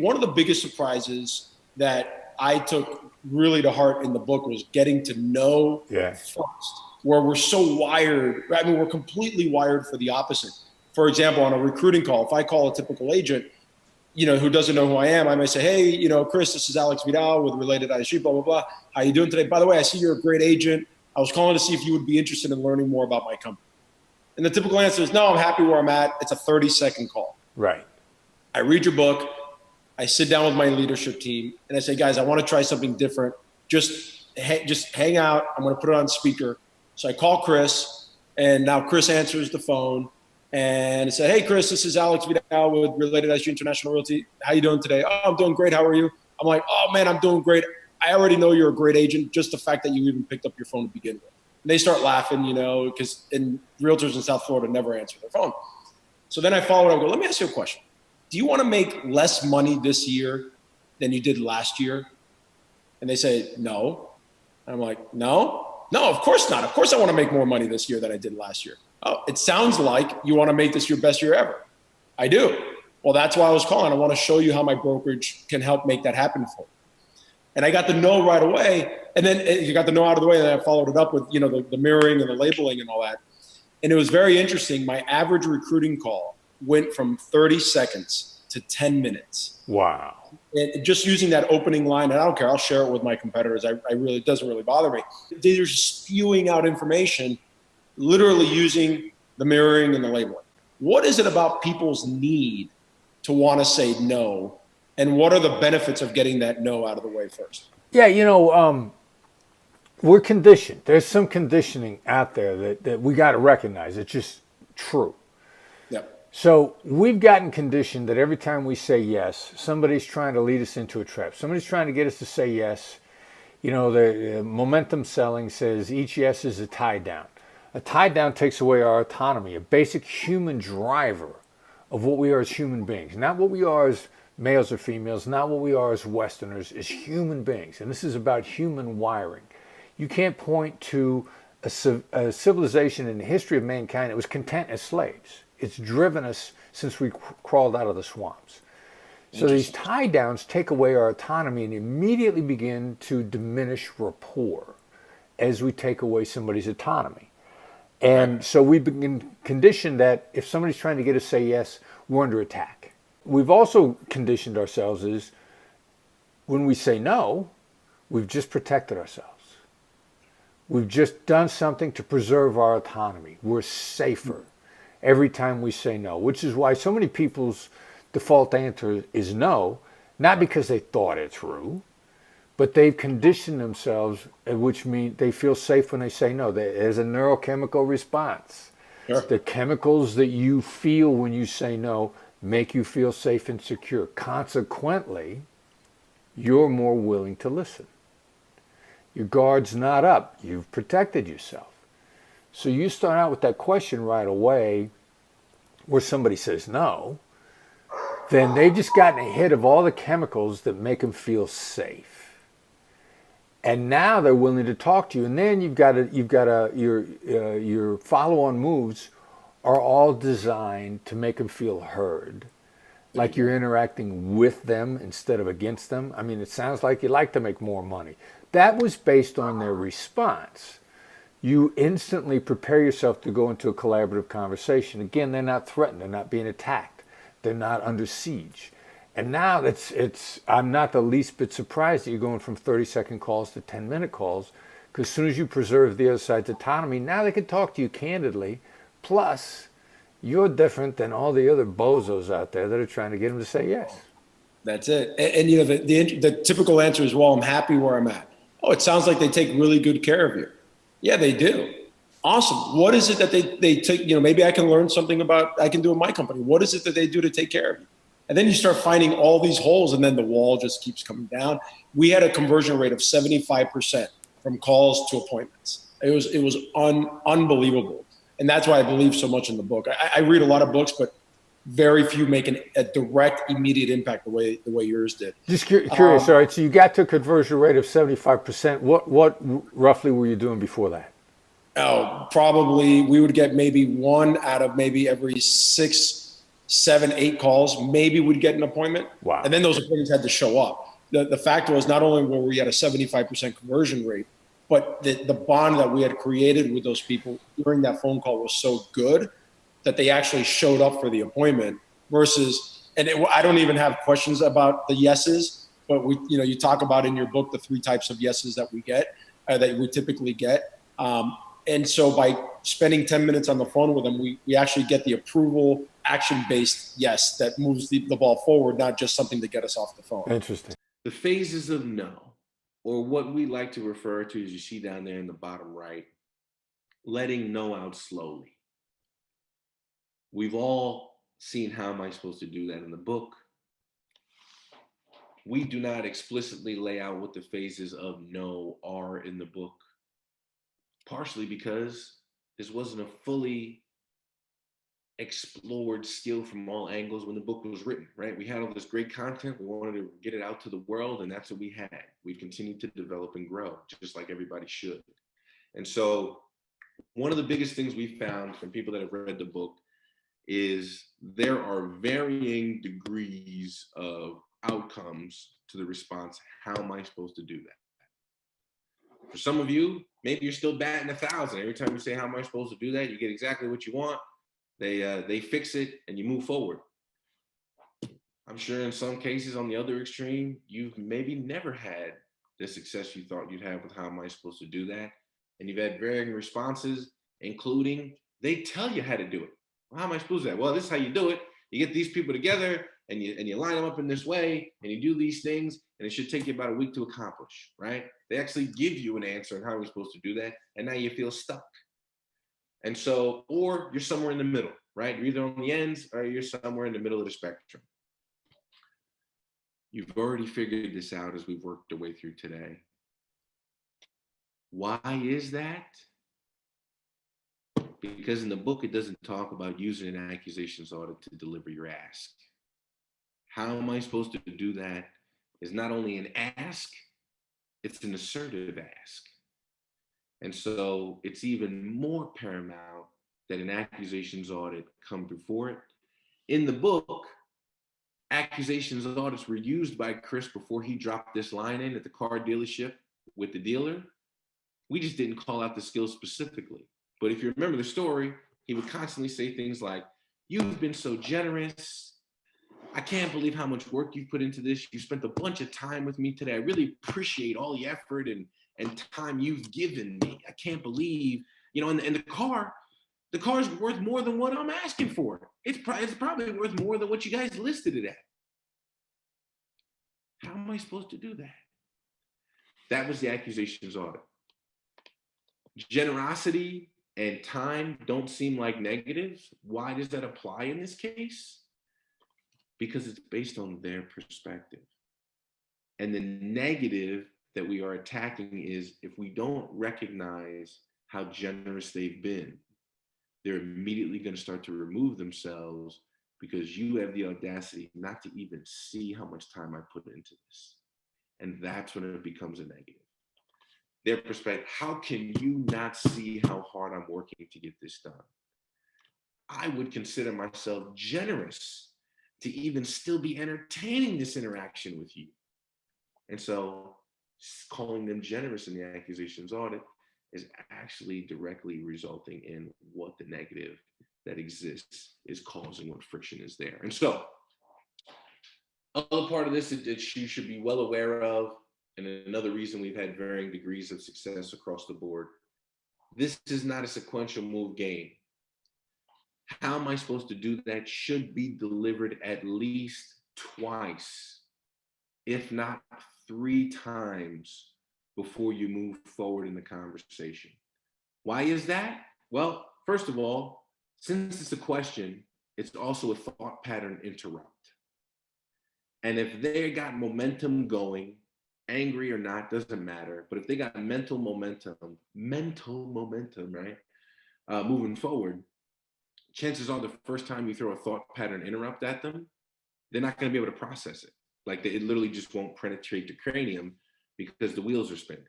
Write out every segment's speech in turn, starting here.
one of the biggest surprises that I took really to heart in the book was getting to know first, where we're so wired. I mean, we're completely wired for the opposite. For example, on a recruiting call, if I call a typical agent, who doesn't know who I am, I may say, hey, Chris, this is Alex Vidal with Related ISG, blah, blah, blah. How you doing today? By the way, I see you're a great agent. I was calling to see if you would be interested in learning more about my company. And the typical answer is, no, I'm happy where I'm at. It's a 30-second call. Right. I read your book. I sit down with my leadership team and I say, guys, I want to try something different. Just hang out. I'm going to put it on speaker. So I call Chris, and now Chris answers the phone and say, hey, Chris, this is Alex Vidal with Related ISG International Realty. How you doing today? Oh, I'm doing great. How are you? I'm like, oh, man, I'm doing great. I already know you're a great agent, just the fact that you even picked up your phone to begin with. And they start laughing, because realtors in South Florida never answer their phone. So then I follow it up and go, let me ask you a question. Do you want to make less money this year than you did last year? And they say, no. And I'm like, no, of course not. Of course I want to make more money this year than I did last year. Oh, it sounds like you want to make this your best year ever. I do. Well, that's why I was calling. I want to show you how my brokerage can help make that happen for you. And I got the no right away. And then you got the no out of the way. And then I followed it up with, the mirroring and the labeling and all that. And it was very interesting. My average recruiting call went from 30 seconds to 10 minutes. Wow. And just using that opening line, and I don't care, I'll share it with my competitors. It doesn't really bother me. They're just spewing out information, literally using the mirroring and the labeling. What is it about people's need to want to say no? And what are the benefits of getting that no out of the way first? Yeah, we're conditioned. There's some conditioning out there that we got to recognize. It's just true. Yep. So we've gotten conditioned that every time we say yes, somebody's trying to lead us into a trap. Somebody's trying to get us to say yes. The momentum selling says each yes is a tie down. A tie down takes away our autonomy, a basic human driver of what we are as human beings. Not what we are as males or females, not what we are as Westerners, as human beings. And this is about human wiring. You can't point to a civilization in the history of mankind that was content as slaves. It's driven us since we crawled out of the swamps. So these tie downs take away our autonomy and immediately begin to diminish rapport as we take away somebody's autonomy. And so we've been conditioned that if somebody's trying to get us to say yes, we're under attack. We've also conditioned ourselves is when we say no, we've just protected ourselves. We've just done something to preserve our autonomy. We're safer every time we say no, which is why so many people's default answer is no, not because they thought it through, but they've conditioned themselves, which means they feel safe when they say no. There's a neurochemical response. Sure. The chemicals that you feel when you say no make you feel safe and secure. Consequently, you're more willing to listen. Your guard's not up. You've protected yourself. So you start out with that question right away where somebody says no, then they've just gotten a hit of all the chemicals that make them feel safe. And now they're willing to talk to you. And then your follow-on moves are all designed to make them feel heard, like you're interacting with them instead of against them. I mean, it sounds like you like to make more money. That was based on their response. You instantly prepare yourself to go into a collaborative conversation. Again, they're not threatened. They're not being attacked. They're not under siege. And now I'm not the least bit surprised that you're going from 30-second calls to 10-minute calls, because as soon as you preserve the other side's autonomy, now they can talk to you candidly. Plus, you're different than all the other bozos out there that are trying to get them to say yes. That's it. And the typical answer is, well, I'm happy where I'm at. Oh, it sounds like they take really good care of you. Yeah, they do. Awesome. What is it that they take, maybe I can learn something I can do in my company. What is it that they do to take care of you? And then you start finding all these holes, and then the wall just keeps coming down. We had a conversion rate of 75% from calls to appointments. It was unbelievable. And that's why I believe so much in the book. I read a lot of books, but very few make a direct, immediate impact the way yours did. Just curious, all right, so you got to a conversion rate of 75%. What roughly were you doing before that? Oh, probably we would get maybe one out of maybe every 6 7, 8 calls, maybe we'd get an appointment. Wow. And then those appointments had to show up. The fact was, not only were we at a 75% conversion rate, but the bond that we had created with those people during that phone call was so good that they actually showed up for the appointment versus, I don't even have questions about the yeses, but you talk about in your book the 3 types of yeses that we get, that we typically get. And so by spending 10 minutes on the phone with them, we actually get the approval, action-based yes that moves the ball forward, not just something to get us off the phone. Interesting. The phases of no, or what we like to refer to, as you see down there in the bottom right, letting no out slowly. We've all seen How Am I Supposed to Do That in the book. We do not explicitly lay out what the phases of no are in the book, partially because this wasn't a fully explored skill from all angles when the book was written, right? We had all this great content. We wanted to get it out to the world, and that's what we had. We continued to develop and grow, just like everybody should. And so one of the biggest things we found from people that have read the book is there are varying degrees of outcomes to the response, how am I supposed to do that? For some of you, maybe you're still batting 1,000. Every time you say, how am I supposed to do that? You get exactly what you want. They fix it and you move forward. I'm sure in some cases on the other extreme, you've maybe never had the success you thought you'd have with how am I supposed to do that? And you've had varying responses, including they tell you how to do it. Well, how am I supposed to do that? Well, this is how you do it. You get these people together and you line them up in this way and you do these things, and it should take you about a week to accomplish, right? They actually give you an answer on how you're supposed to do that, and now you feel stuck. And so, or you're somewhere in the middle, right? You're either on the ends or you're somewhere in the middle of the spectrum. You've already figured this out as we've worked our way through today. Why is that? Because in the book, it doesn't talk about using an accusations audit to deliver your ask. How am I supposed to do that is not only an ask, it's an assertive ask. And so it's even more paramount that an accusations audit come before it. In the book, accusations audits were used by Chris before he dropped this line in at the car dealership with the dealer. We just didn't call out the skills specifically. But if you remember the story, he would constantly say things like, you've been so generous. I can't believe how much work you've put into this. You spent a bunch of time with me today. I really appreciate all the effort and time you've given me. I can't believe, and the car's worth more than what I'm asking for. It's probably worth more than what you guys listed it at. How am I supposed to do that? That was the accusations audit. Generosity and time don't seem like negatives. Why does that apply in this case? Because it's based on their perspective. And the negative that we are attacking is if we don't recognize how generous they've been, they're immediately going to start to remove themselves because you have the audacity not to even see how much time I put into this. And that's when it becomes a negative. Their perspective, how can you not see how hard I'm working to get this done? I would consider myself generous to even still be entertaining this interaction with you. And so calling them generous in the accusations audit is actually directly resulting in what the negative that exists is causing, what friction is there. And so another part of this that you should be well aware of, and another reason we've had varying degrees of success across the board, this is not a sequential move game. How am I supposed to do that should be delivered at least twice, if not 3 times before you move forward in the conversation. Why is that? Well, first of all, since it's a question, it's also a thought pattern interrupt. And if they got momentum going, angry or not, doesn't matter. But if they got mental momentum, right? Moving forward, chances are the first time you throw a thought pattern interrupt at them, they're not going to be able to process it. Like it literally just won't penetrate the cranium because the wheels are spinning.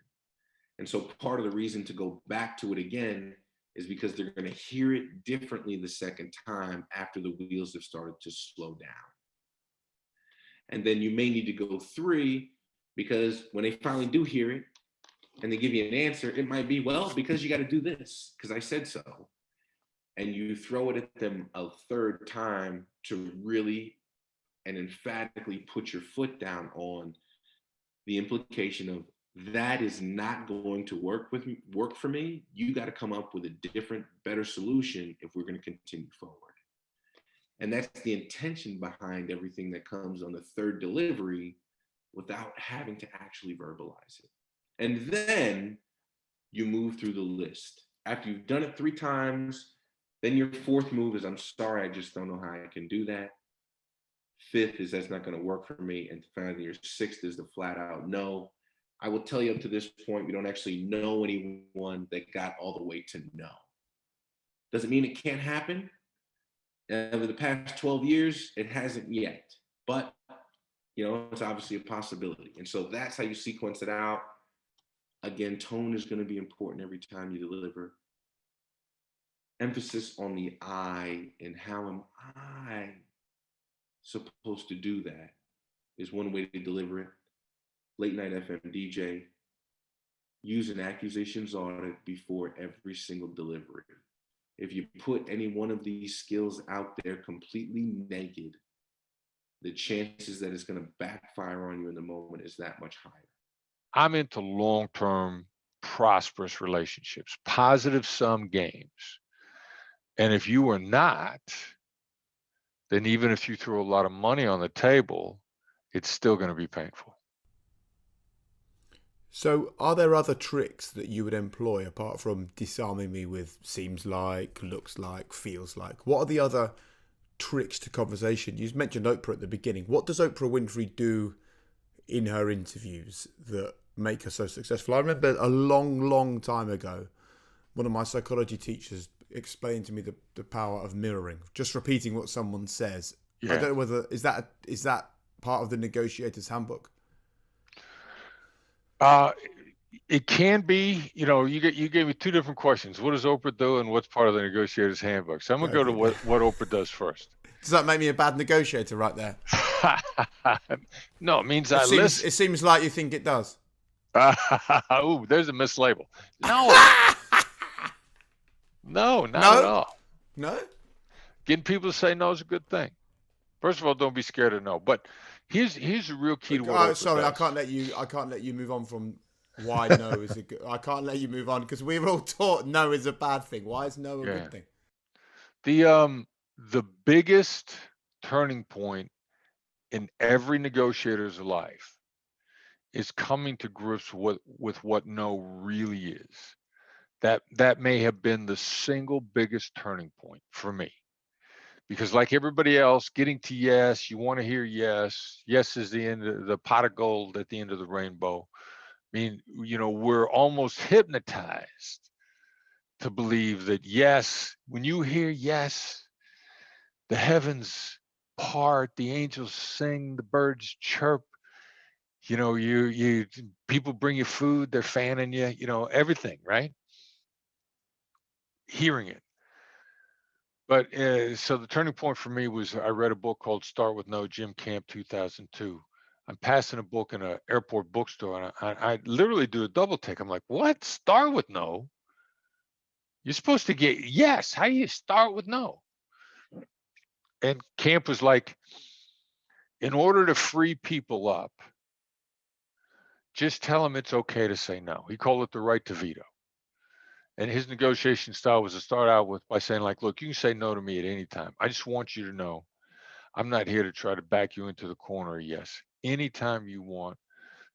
And so part of the reason to go back to it again is because they're going to hear it differently the second time after the wheels have started to slow down. And then you may need to go 3, because when they finally do hear it and they give you an answer, it might be, well, because you got to do this, because I said so. And you throw it at them a 3rd time to really and emphatically put your foot down on the implication of, that is not going to work for me. You got to come up with a different, better solution if we're going to continue forward. And that's the intention behind everything that comes on the 3rd delivery without having to actually verbalize it. And then you move through the list. After you've done it 3 times, then your 4th move is, I'm sorry, I just don't know how I can do that. 5th is, that's not going to work for me. And finally, your 6th is the flat out no. I will tell you, up to this point, we don't actually know anyone that got all the way to no. Doesn't mean it can't happen. Over the past 12 years, it hasn't yet. But, it's obviously a possibility. And so that's how you sequence it out. Again, tone is going to be important every time you deliver. Emphasis on the I, and how am I supposed to do that, is one way to deliver it. Late night FM DJ, use an accusations audit before every single delivery. If you put any one of these skills out there completely naked, the chances that it's going to backfire on you in the moment is that much higher. I'm into long-term prosperous relationships, positive sum games. And if you are not, then even if you throw a lot of money on the table, it's still going to be painful. So are there other tricks that you would employ apart from disarming me with seems like, looks like, feels like? What are the other tricks to conversation? You mentioned Oprah at the beginning. What does Oprah Winfrey do in her interviews that make her so successful? I remember a long time ago, one of my psychology teachers explained to me the power of mirroring, just repeating what someone says. Yeah. I don't know whether, is that part of the negotiator's handbook? It can be. You gave me 2 different questions. What does Oprah do, and what's part of the negotiator's handbook? So I'm gonna go to what Oprah does first. Does that make me a bad negotiator right there? No, it means listen. It seems like you think it does. Oh, there's a mislabel. No. No, not at all. No? Getting people to say no is a good thing. First of all, don't be scared of no. But here's the real key to what. Sorry, does. I can't let you move on from why no is a good. I can't let you move on because we were all taught no is a bad thing. Why is no a good thing? The biggest turning point in every negotiator's life is coming to grips with what no really is. That may have been the single biggest turning point for me. Because like everybody else, getting to yes, you want to hear yes. Yes is the end of the pot of gold at the end of the rainbow. I mean, we're almost hypnotized to believe that yes, when you hear yes, the heavens part, the angels sing, the birds chirp. You people bring you food, they're fanning you, everything, right? Hearing it. But so the turning point for me was I read a book called Start With No, Jim Camp, 2002. I'm passing a book in an airport bookstore, and I literally do a double take. I'm like, what? Start with no? You're supposed to get yes. How do you start with no? And Camp was like, in order to free people up, just tell them it's okay to say no. He called it the right to veto. And his negotiation style was to start out by saying, like, look, you can say no to me at any time. I just want you to know I'm not here to try to back you into the corner. Yes. Anytime you want,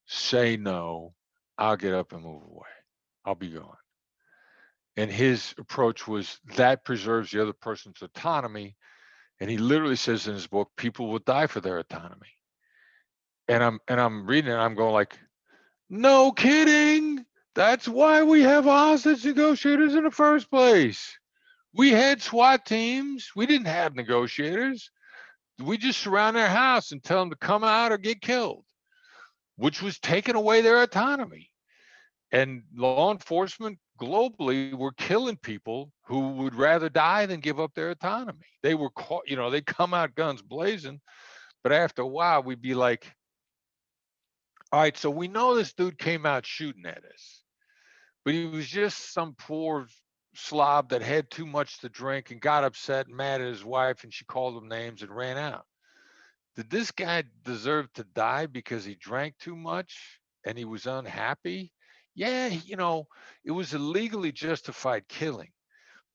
say no. I'll get up and move away. I'll be gone. And his approach was that preserves the other person's autonomy. And he literally says in his book, people will die for their autonomy. And I'm reading it, and I'm going like, no kidding. That's why we have hostage negotiators in the first place. We had SWAT teams. We didn't have negotiators. We just surround their house and tell them to come out or get killed, which was taking away their autonomy. And law enforcement globally were killing people who would rather die than give up their autonomy. They were caught, they come out guns blazing, but after a while we'd be like, all right, so we know this dude came out shooting at us, but he was just some poor slob that had too much to drink and got upset and mad at his wife, and she called him names and ran out. Did this guy deserve to die because he drank too much and he was unhappy? Yeah, it was a legally justified killing,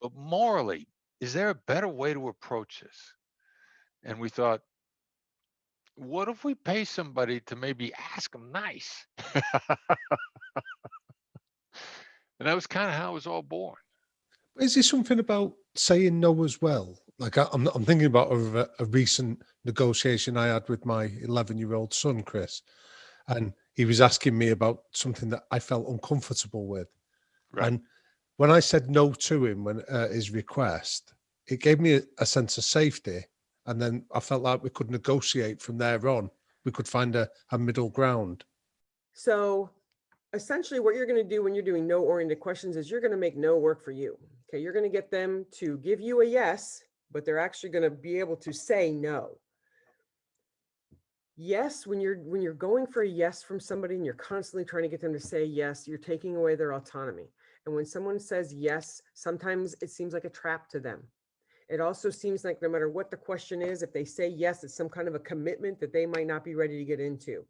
but morally, is there a better way to approach this? And we thought, what if we pay somebody to maybe ask them nice? And that was kind of how it was all born. Is there something about saying no as well? Like I'm thinking about a recent negotiation I had with my 11-year-old son, Chris, and he was asking me about something that I felt uncomfortable with. Right. And when I said no to him when his request, it gave me a sense of safety. And then I felt like we could negotiate from there on. We could find a middle ground. So essentially what you're going to do when you're doing no-oriented questions is you're going to make no work for you. Okay, you're going to get them to give you a yes, but they're actually going to be able to say no. Yes, when you're going for a yes from somebody and you're constantly trying to get them to say yes, you're taking away their autonomy. And when someone says yes, sometimes it seems like a trap to them. It also seems like no matter what the question is, if they say yes, it's some kind of a commitment that they might not be ready to get into.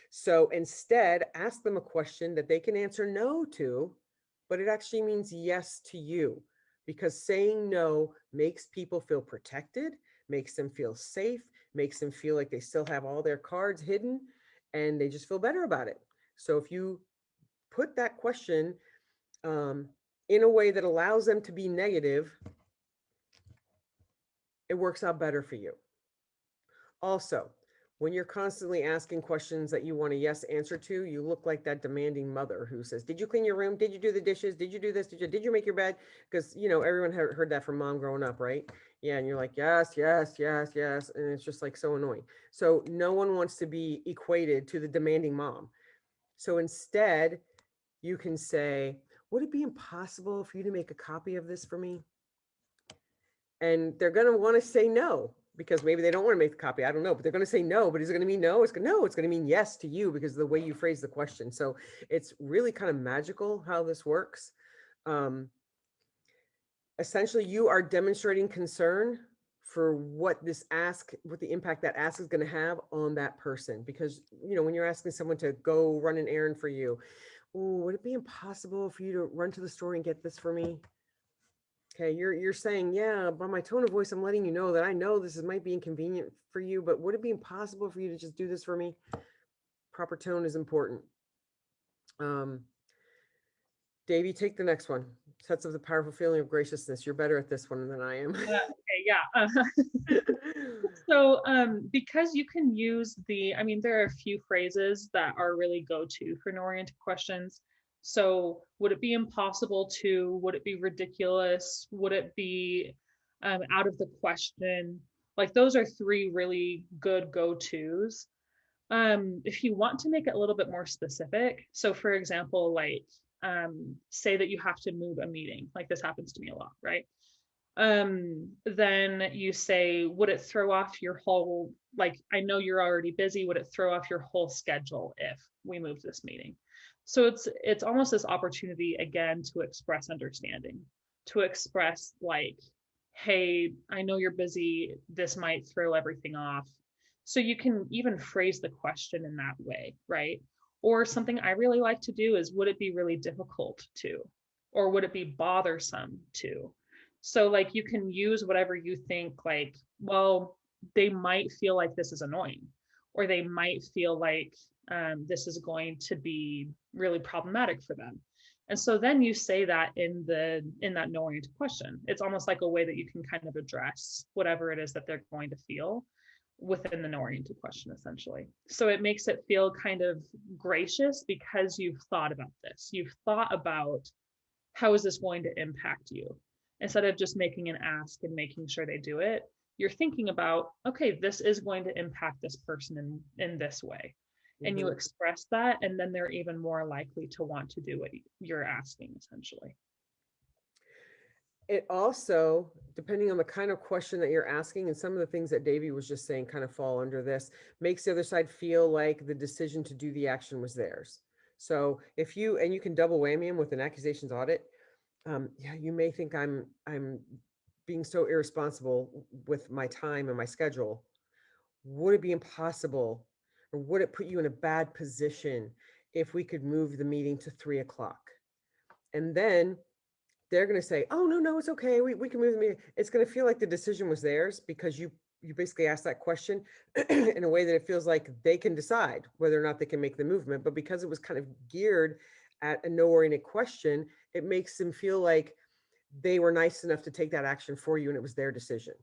So instead, ask them a question that they can answer no to, but it actually means yes to you, because saying no makes people feel protected, makes them feel safe, makes them feel like they still have all their cards hidden, and they just feel better about it. So if you put that question in a way that allows them to be negative, it works out better for you. Also, when you're constantly asking questions that you want a yes answer to, you look like that demanding mother who says, did you clean your room? Did you do the dishes? Did you do this? Did you make your bed? Because, everyone heard that from mom growing up, right? Yeah. And you're like, yes, yes, yes, yes. And it's just like so annoying. So no one wants to be equated to the demanding mom. So instead, you can say, would it be impossible for you to make a copy of this for me? And they're going to want to say no, because maybe they don't want to make the copy. I don't know, but they're going to say no. But is it going to mean no? It's going to mean yes to you because of the way you phrase the question. So it's really kind of magical how this works. Essentially, you are demonstrating concern for what the impact that ask is going to have on that person. Because, when you're asking someone to go run an errand for you, would it be impossible for you to run to the store and get this for me? Okay, you're saying, yeah, by my tone of voice, I'm letting you know that I know this might be inconvenient for you, but would it be impossible for you to just do this for me? Proper tone is important. Dave, you take the next one. Sets of the powerful feeling of graciousness. You're better at this one than I am. Okay, yeah. So because you can use there are a few phrases that are really go-to for no-oriented questions. So would it be impossible to, would it be ridiculous? Would it be out of the question? Like those are three really good go-tos. If you want to make it a little bit more specific, so for example, like say that you have to move a meeting, like this happens to me a lot, right? Then you say, would it throw off your whole, like, I know you're already busy, would it throw off your whole schedule if we move this meeting? So it's almost this opportunity again to express understanding, to express like, hey, I know you're busy, this might throw everything off. So you can even phrase the question in that way, right? Or something I really like to do is, would it be really difficult to, or would it be bothersome to? So like you can use whatever you think, like, well, they might feel like this is annoying, or they might feel like this is going to be really problematic for them. And so then you say that in that no-oriented question. It's almost like a way that you can kind of address whatever it is that they're going to feel within the no-oriented question, essentially. So it makes it feel kind of gracious because you've thought about this. You've thought about, how is this going to impact you? Instead of just making an ask and making sure they do it, you're thinking about, okay, this is going to impact this person in this way. And you express that, and then they're even more likely to want to do what you're asking, essentially. It also, depending on the kind of question that you're asking, and some of the things that Davey was just saying kind of fall under this, makes the other side feel like the decision to do the action was theirs. So if you, and you can double whammy them with an accusations audit, yeah, you may think I'm being so irresponsible with my time and my schedule. Would it be impossible, or would it put you in a bad position if we could move the meeting to 3 o'clock? And then they're going to say, oh, no, it's okay. We can move the meeting. It's going to feel like the decision was theirs because you basically asked that question in a way that it feels like they can decide whether or not they can make the movement. But because it was kind of geared at a no-oriented question, it makes them feel like they were nice enough to take that action for you and it was their decision.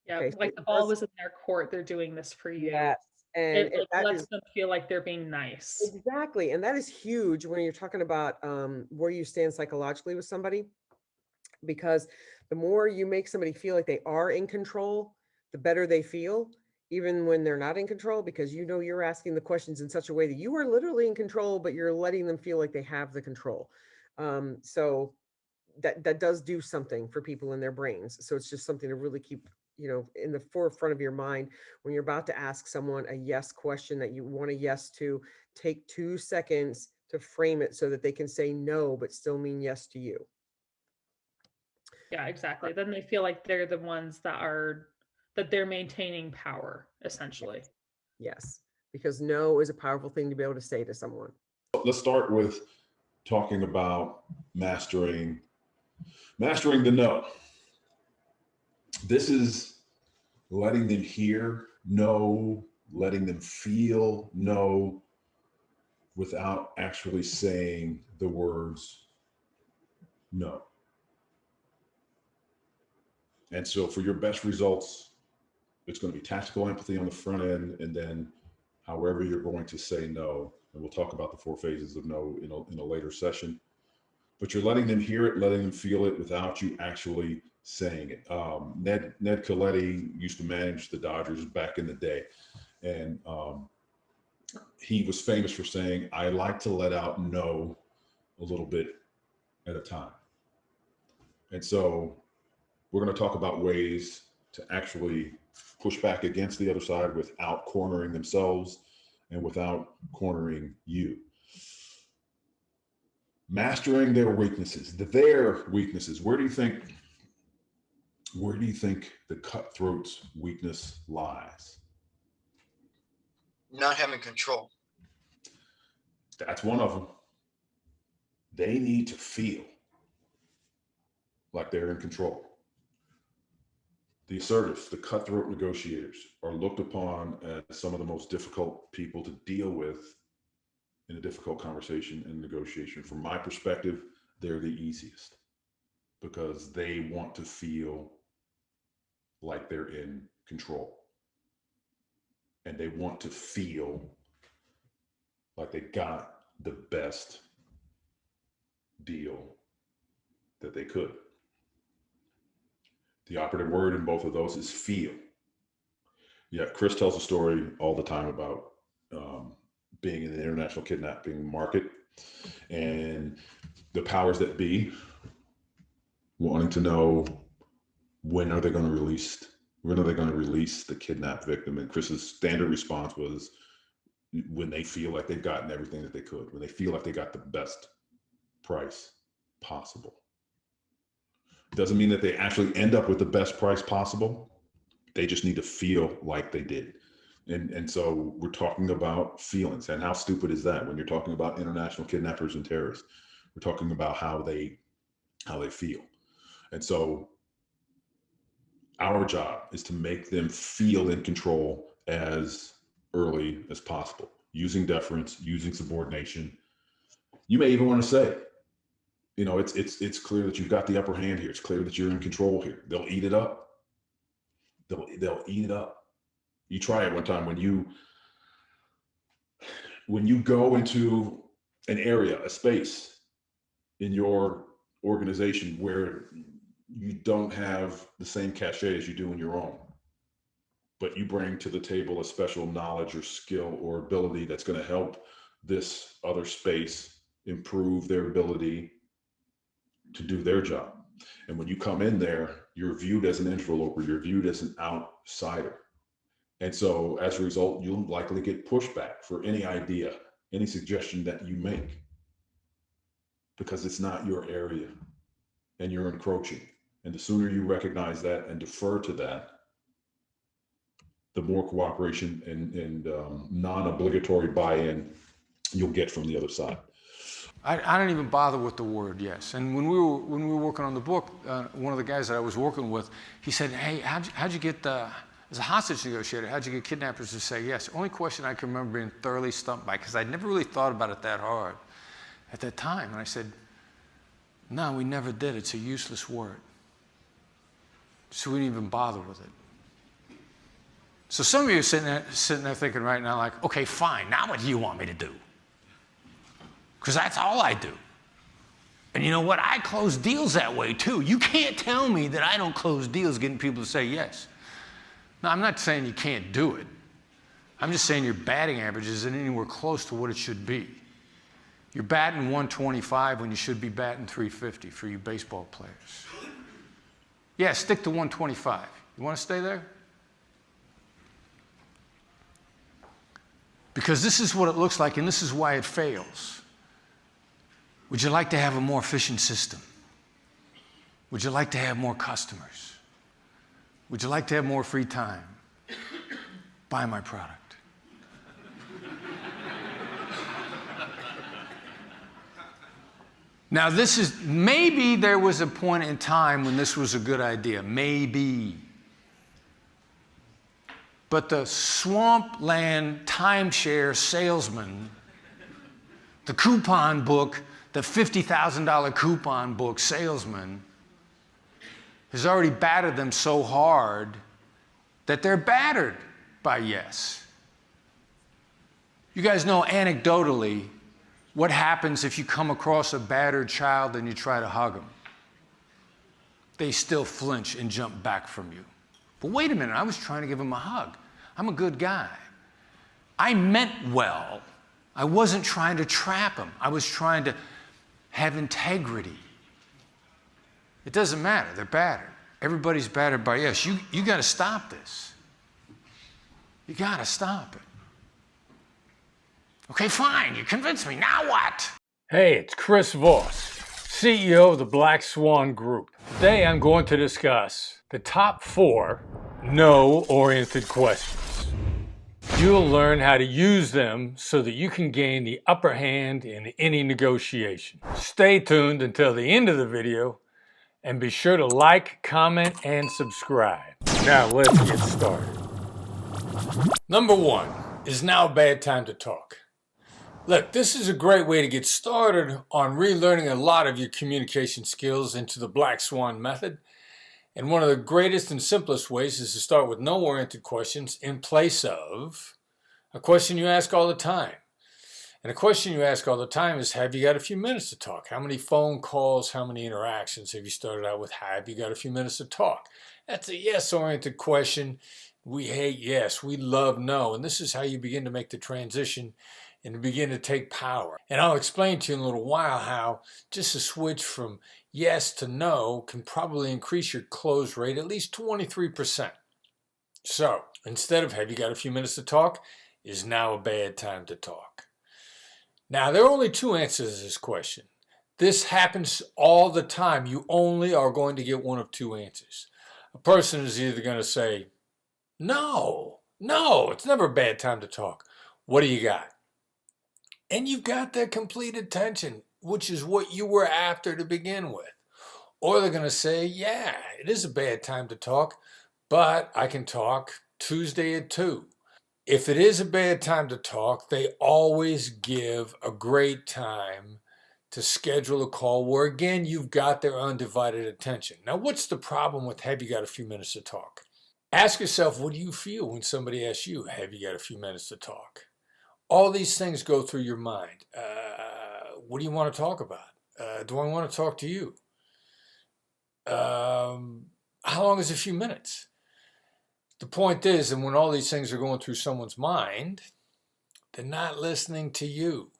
Yeah, Okay, so like it the ball does- was in their court. They're doing this for you. Yes. And It like that lets is them feel like they're being nice. exactly. And that is huge when you're talking about where you stand psychologically with somebody, because the more you make somebody feel like they are in control, the better they feel, even when they're not in control, because you know you're asking the questions in such a way that you are literally in control, but you're letting them feel like they have the control. So that does do something for people in their brains. So it's just something to really keep, in the forefront of your mind when you're about to ask someone a yes question that you want a yes to. Take 2 seconds to frame it so that they can say no, but still mean yes to you. Yeah, exactly. Then they feel like they're the ones that they're maintaining power, essentially. Yes, because no is a powerful thing to be able to say to someone. Let's start with talking about mastering the no. This is letting them hear no, letting them feel no, without actually saying the words no. And so for your best results, it's going to be tactical empathy on the front end, and then however you're going to say no. And we'll talk about the 4 phases of no in a later session. But you're letting them hear it, letting them feel it without you actually saying it. Ned Colletti used to manage the Dodgers back in the day. And he was famous for saying, I like to let out no a little bit at a time. And so we're going to talk about ways to actually push back against the other side without cornering themselves and without cornering you. Mastering their weaknesses, their weaknesses. Where do you think the cutthroat's weakness lies? Not having control. That's one of them. They need to feel like they're in control. The assertives, the cutthroat negotiators, are looked upon as some of the most difficult people to deal with in a difficult conversation and negotiation. From my perspective, they're the easiest because they want to feel like they're in control. And they want to feel like they got the best deal that they could. The operative word in both of those is feel. Yeah, Chris tells a story all the time about being in the international kidnapping market and the powers that be wanting to know when are they going to release the kidnapped victim. And Chris's standard response was when they feel like they've gotten everything that they could, when they feel like they got the best price possible. Doesn't mean that they actually end up with the best price possible. They just need to feel like they did. And so we're talking about feelings. And how stupid is that when you're talking about international kidnappers and terrorists? We're talking about how they feel. And so our job is to make them feel in control as early as possible, using deference, using subordination. You may even want to say, it's clear that you've got the upper hand here. It's clear that you're in control here. They'll eat it up. They'll eat it up. You try it one time when you go into an area, a space in your organization where you don't have the same cachet as you do in your own, but you bring to the table a special knowledge or skill or ability that's going to help this other space improve their ability to do their job. And when you come in there, you're viewed as an interloper, you're viewed as an outsider. And so as a result, you'll likely get pushback for any idea, any suggestion that you make, because it's not your area and you're encroaching. And the sooner you recognize that and defer to that, the more cooperation and non-obligatory buy-in you'll get from the other side. I don't even bother with the word yes. And when we were working on the book, one of the guys that I was working with, he said, hey, how'd you get, as a hostage negotiator, how'd you get kidnappers to say yes? Only question I can remember being thoroughly stumped by, because I'd never really thought about it that hard at that time. And I said, no, we never did. It's a useless word. So we didn't even bother with it. So some of you are sitting there thinking right now, like, okay, fine, now what do you want me to do? Because that's all I do. And you know what? I close deals that way too. You can't tell me that I don't close deals getting people to say yes. Now, I'm not saying you can't do it. I'm just saying your batting average isn't anywhere close to what it should be. You're batting 125 when you should be batting 350 for you baseball players. Yeah, stick to 125. You want to stay there? Because this is what it looks like, and this is why it fails. Would you like to have a more efficient system? Would you like to have more customers? Would you like to have more free time? Buy my product. Now, this is, maybe there was a point in time when this was a good idea. Maybe. But the swampland timeshare salesman, the coupon book, the $50,000 coupon book salesman, has already battered them so hard that they're battered by yes. You guys know anecdotally what happens if you come across a battered child and you try to hug them. They still flinch and jump back from you. But wait a minute, I was trying to give him a hug. I'm a good guy. I meant well. I wasn't trying to trap him. I was trying to have integrity. It doesn't matter. They're battered. Everybody's battered by yes. You got to stop this. You got to stop it. Okay, fine. You convinced me. Now what? Hey, it's Chris Voss, CEO of the Black Swan Group. Today I'm going to discuss the top 4 no-oriented questions. You'll learn how to use them so that you can gain the upper hand in any negotiation. Stay tuned until the end of the video and be sure to like, comment, and subscribe. Now let's get started. Number 1, is now a bad time to talk? Look, this is a great way to get started on relearning a lot of your communication skills into the Black Swan method. And one of the greatest and simplest ways is to start with no-oriented questions in place of a question you ask all the time. And a question you ask all the time is, have you got a few minutes to talk? How many phone calls, how many interactions have you started out with? Have you got a few minutes to talk? That's a yes-oriented question. We hate yes, we love no. And this is how you begin to make the transition and begin to take power. And I'll explain to you in a little while how just a switch from yes to no can probably increase your close rate at least 23%. So instead of have you got a few minutes to talk, is now a bad time to talk? Now, there are only 2 answers to this question. This happens all the time. You only are going to get one of 2 answers. A person is either going to say, no, it's never a bad time to talk. What do you got? And you've got their complete attention, which is what you were after to begin with. Or they're going to say, yeah, it is a bad time to talk, but I can talk Tuesday at 2. If it is a bad time to talk, they always give a great time to schedule a call where, again, you've got their undivided attention. Now, what's the problem with have you got a few minutes to talk? Ask yourself, what do you feel when somebody asks you, have you got a few minutes to talk? All these things go through your mind. What do you want to talk about? Do I want to talk to you? How long is a few minutes? The point is, and when all these things are going through someone's mind, they're not listening to you.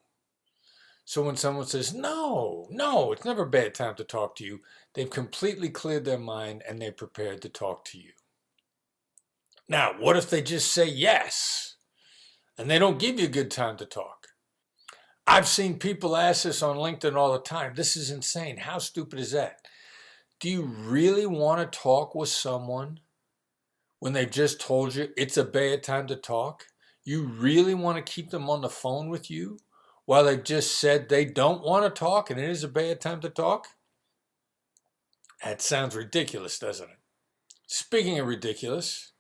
So when someone says, no, no, it's never a bad time to talk to you, they've completely cleared their mind and they're prepared to talk to you. Now, what if they just say yes and they don't give you a good time to talk? I've seen people ask this on LinkedIn all the time. This is insane. How stupid is that? Do you really want to talk with someone when they've just told you it's a bad time to talk? You really want to keep them on the phone with you while they've just said they don't want to talk and it is a bad time to talk? That sounds ridiculous, doesn't it? Speaking of ridiculous,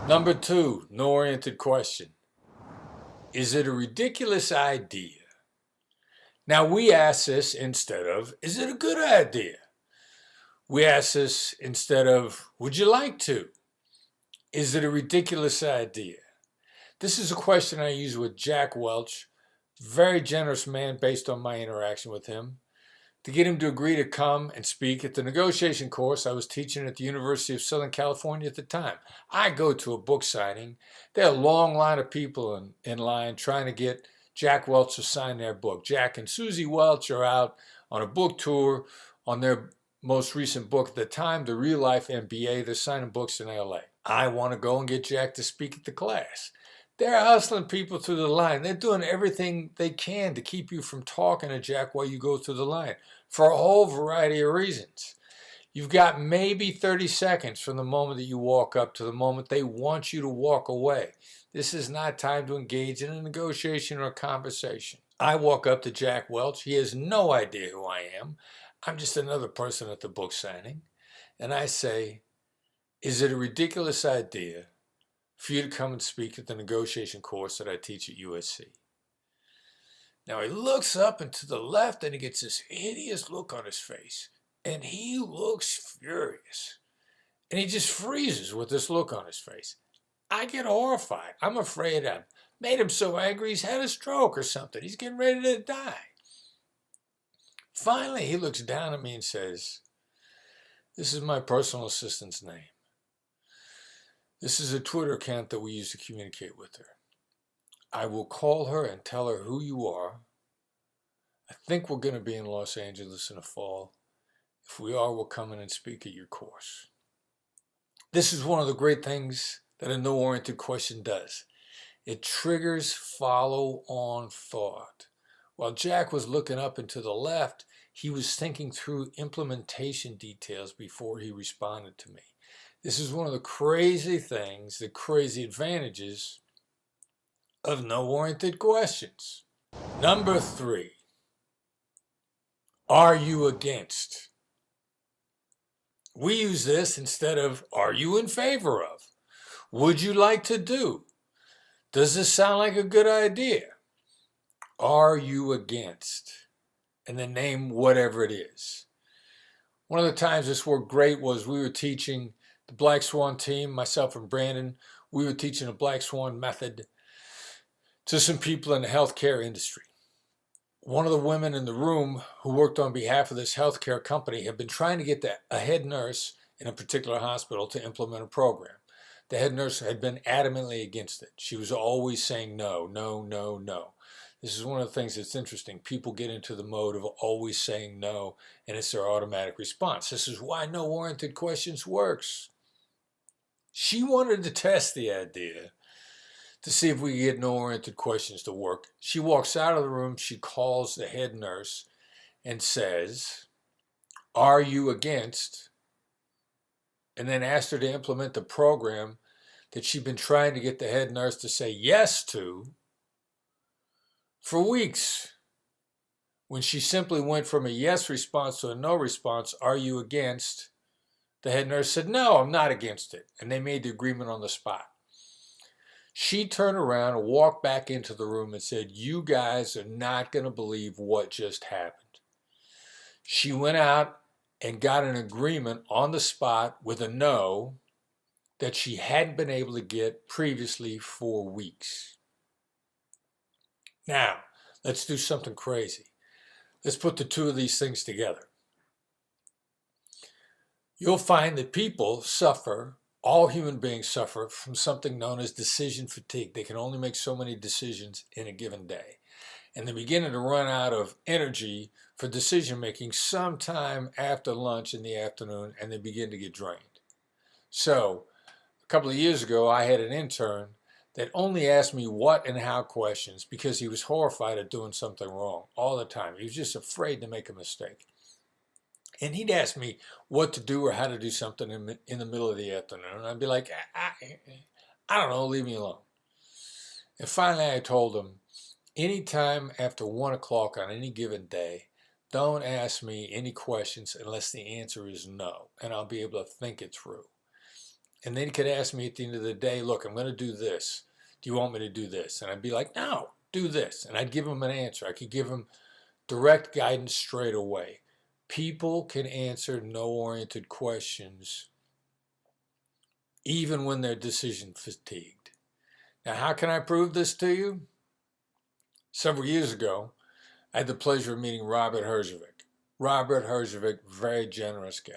number 2, no-oriented question. Is it a ridiculous idea? Now we ask this instead of, is it a good idea? We ask this instead of, would you like to? Is it a ridiculous idea? This is a question I use with Jack Welch, very generous man based on my interaction with him, to get him to agree to come and speak at the negotiation course I was teaching at the University of Southern California at the time. I go to a book signing. There are a long line of people in line trying to get Jack Welch to sign their book. Jack and Susie Welch are out on a book tour on their most recent book at the time, The Real Life MBA. They're signing books in LA. I want to go and get Jack to speak at the class. They're hustling people through the line. They're doing everything they can to keep you from talking to Jack while you go through the line for a whole variety of reasons. You've got maybe 30 seconds from the moment that you walk up to the moment they want you to walk away. This is not time to engage in a negotiation or a conversation. I walk up to Jack Welch. He has no idea who I am. I'm just another person at the book signing. And I say, is it a ridiculous idea for you to come and speak at the negotiation course that I teach at USC? Now he looks up and to the left and he gets this hideous look on his face. And he looks furious. And he just freezes with this look on his face. I get horrified. I'm afraid I've made him so angry he's had a stroke or something. He's getting ready to die. Finally, he looks down at me and says, this is my personal assistant's name. This is a Twitter account that we use to communicate with her. I will call her and tell her who you are. I think we're going to be in Los Angeles in the fall. If we are, we'll come in and speak at your course. This is one of the great things that a no-oriented question does. It triggers follow-on thought. While Jack was looking up and to the left, he was thinking through implementation details before he responded to me. This is one of the crazy things, the crazy advantages of no-oriented questions. Number 3, are you against? We use this instead of, are you in favor of? Would you like to do? Does this sound like a good idea? Are you against? And then name whatever it is. One of the times this worked great was we were teaching the Black Swan team, myself and Brandon, we were teaching a Black Swan method to some people in the healthcare industry. One of the women in the room who worked on behalf of this healthcare company had been trying to get a head nurse in a particular hospital to implement a program. The head nurse had been adamantly against it. She was always saying no, no, no, no. This is one of the things that's interesting. People get into the mode of always saying no, and it's their automatic response. This is why no-oriented questions works. She wanted to test the idea to see if we could get no-oriented questions to work. She walks out of the room, she calls the head nurse and says, are you against? And then asked her to implement the program that she'd been trying to get the head nurse to say yes to for weeks. When she simply went from a yes response to a no response, are you against? The head nurse said, no, I'm not against it. And they made the agreement on the spot. She turned around and walked back into the room and said, you guys are not going to believe what just happened. She went out and got an agreement on the spot with a no that she hadn't been able to get previously for weeks. Now, let's do something crazy. Let's put the two of these things together. You'll find that people suffer, all human beings suffer from something known as decision fatigue. They can only make so many decisions in a given day. and they're beginning to run out of energy for decision making sometime after lunch in the afternoon, and they begin to get drained. So a couple of years ago, I had an intern that only asked me what and how questions because he was horrified at doing something wrong all the time. He was just afraid to make a mistake. And he'd ask me what to do or how to do something in the middle of the afternoon. And I'd be like, I don't know, leave me alone. And finally I told him, anytime after 1 o'clock on any given day, don't ask me any questions unless the answer is no, and I'll be able to think it through. And then he could ask me at the end of the day, look, I'm going to do this. Do you want me to do this? And I'd be like, no, do this. And I'd give him an answer. I could give him direct guidance straight away. People can answer no-oriented questions even when they're decision fatigued. Now, how can I prove this to you? Several years ago, I had the pleasure of meeting Robert Herjavec. Robert Herjavec, very generous guy.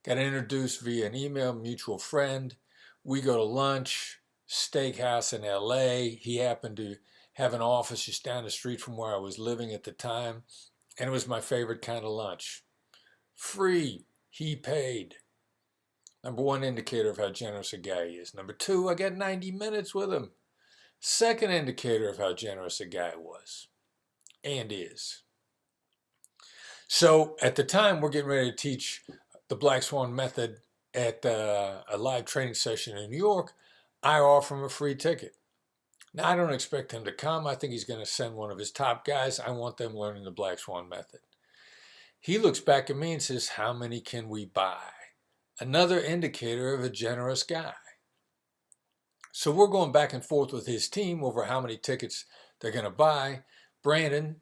Got introduced via an email, mutual friend. We go to lunch, steakhouse in LA. He happened to have an office just down the street from where I was living at the time, and it was my favorite kind of lunch. Free, he paid. Number one indicator of how generous a guy he is. Number two, I got 90 minutes with him. Second indicator of how generous a guy was and is. So at the time, we're getting ready to teach the Black Swan method at a live training session in New York. I offer him a free ticket. Now, I don't expect him to come. I think he's going to send one of his top guys. I want them learning the Black Swan method. He looks back at me and says, how many can we buy? Another indicator of a generous guy. So we're going back and forth with his team over how many tickets they're going to buy. Brandon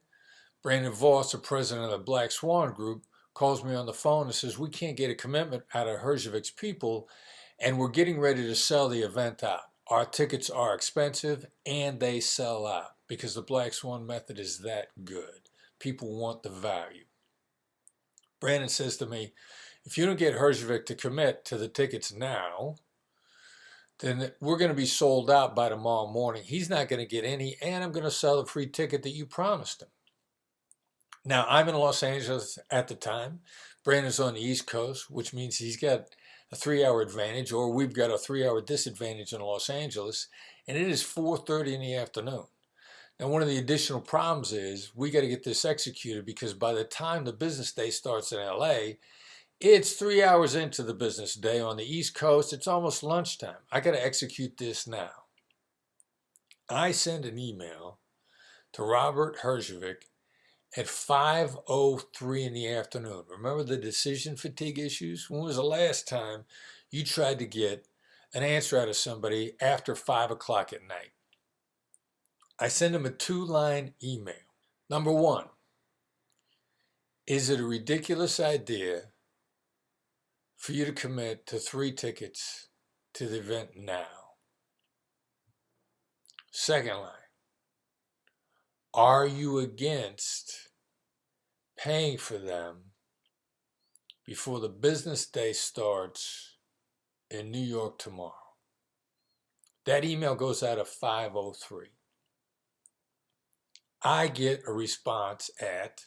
Voss, the president of the Black Swan Group, calls me on the phone and says, we can't get a commitment out of Herjavec's people, and we're getting ready to sell the event out. Our tickets are expensive, and they sell out because the Black Swan method is that good. People want the value. Brandon says to me, if you don't get Herjavec to commit to the tickets now, then we're going to be sold out by tomorrow morning. He's not going to get any, and I'm going to sell the free ticket that you promised him. Now, I'm in Los Angeles at the time. Brandon's on the East Coast, which means he's got a 3-hour advantage, or we've got a 3-hour disadvantage in Los Angeles, and it is 4:30 in the afternoon. Now, one of the additional problems is we got to get this executed because by the time the business day starts in LA, it's 3 hours into the business day on the East Coast. It's almost lunchtime. I got to execute this now. I send an email to Robert Herjavec at 5:03 in the afternoon. Remember the decision fatigue issues? When was the last time you tried to get an answer out of somebody after 5 o'clock at night? I send him a 2-line email. Number one, is it a ridiculous idea for you to commit to 3 tickets to the event now? Second line, are you against paying for them before the business day starts in New York tomorrow? That email goes out at 5:03. I get a response at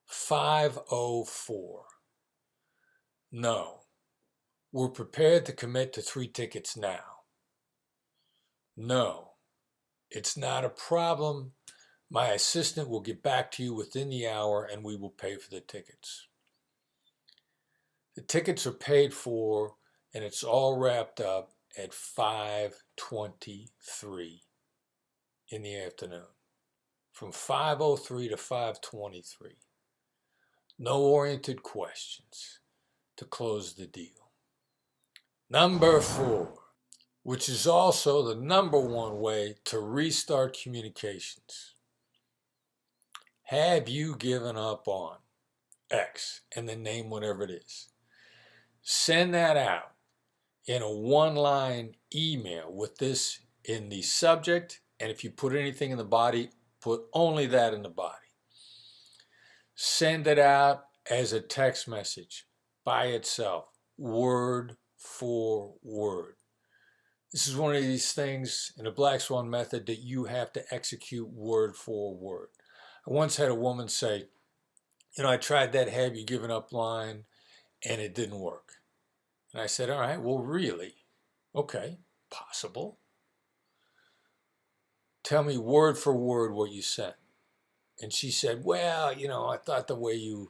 5:04. No, we're prepared to commit to 3 tickets now. No, it's not a problem. My assistant will get back to you within the hour and we will pay for the tickets. The tickets are paid for and it's all wrapped up at 5:23 in the afternoon. From 5:03 to 5:23. No oriented questions to close the deal. Number 4, which is also the number one way to restart communications. Have you given up on X? And then name whatever it is. Send that out in a 1-line email with this in the subject, and if you put anything in the body, put only that in the body. Send it out as a text message by itself, word for word. This is one of these things in the Black Swan method that you have to execute word for word. I once had a woman say, you know, I tried that have you given up line and it didn't work. And I said, all right, well, really? Okay, possible. Tell me word for word what you sent. And she said, well, you know, I thought the way you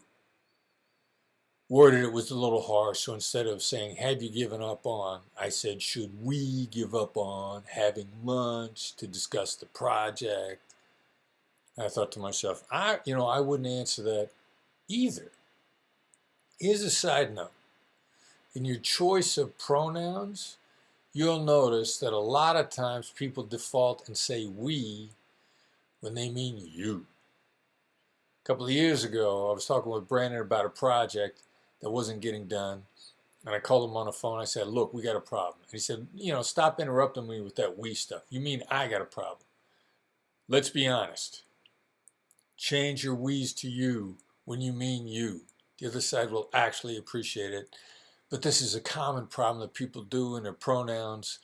worded it was a little harsh. So instead of saying, have you given up on, I said, should we give up on having lunch to discuss the project? And I thought to myself, I wouldn't answer that either. Here's a side note. In your choice of pronouns, you'll notice that a lot of times people default and say we when they mean you. A couple of years ago, I was talking with Brandon about a project that wasn't getting done. And I called him on the phone. I said, look, we got a problem. And he said, you know, stop interrupting me with that we stuff. You mean I got a problem. Let's be honest. Change your we's to you when you mean you. The other side will actually appreciate it. But this is a common problem that people do in their pronouns.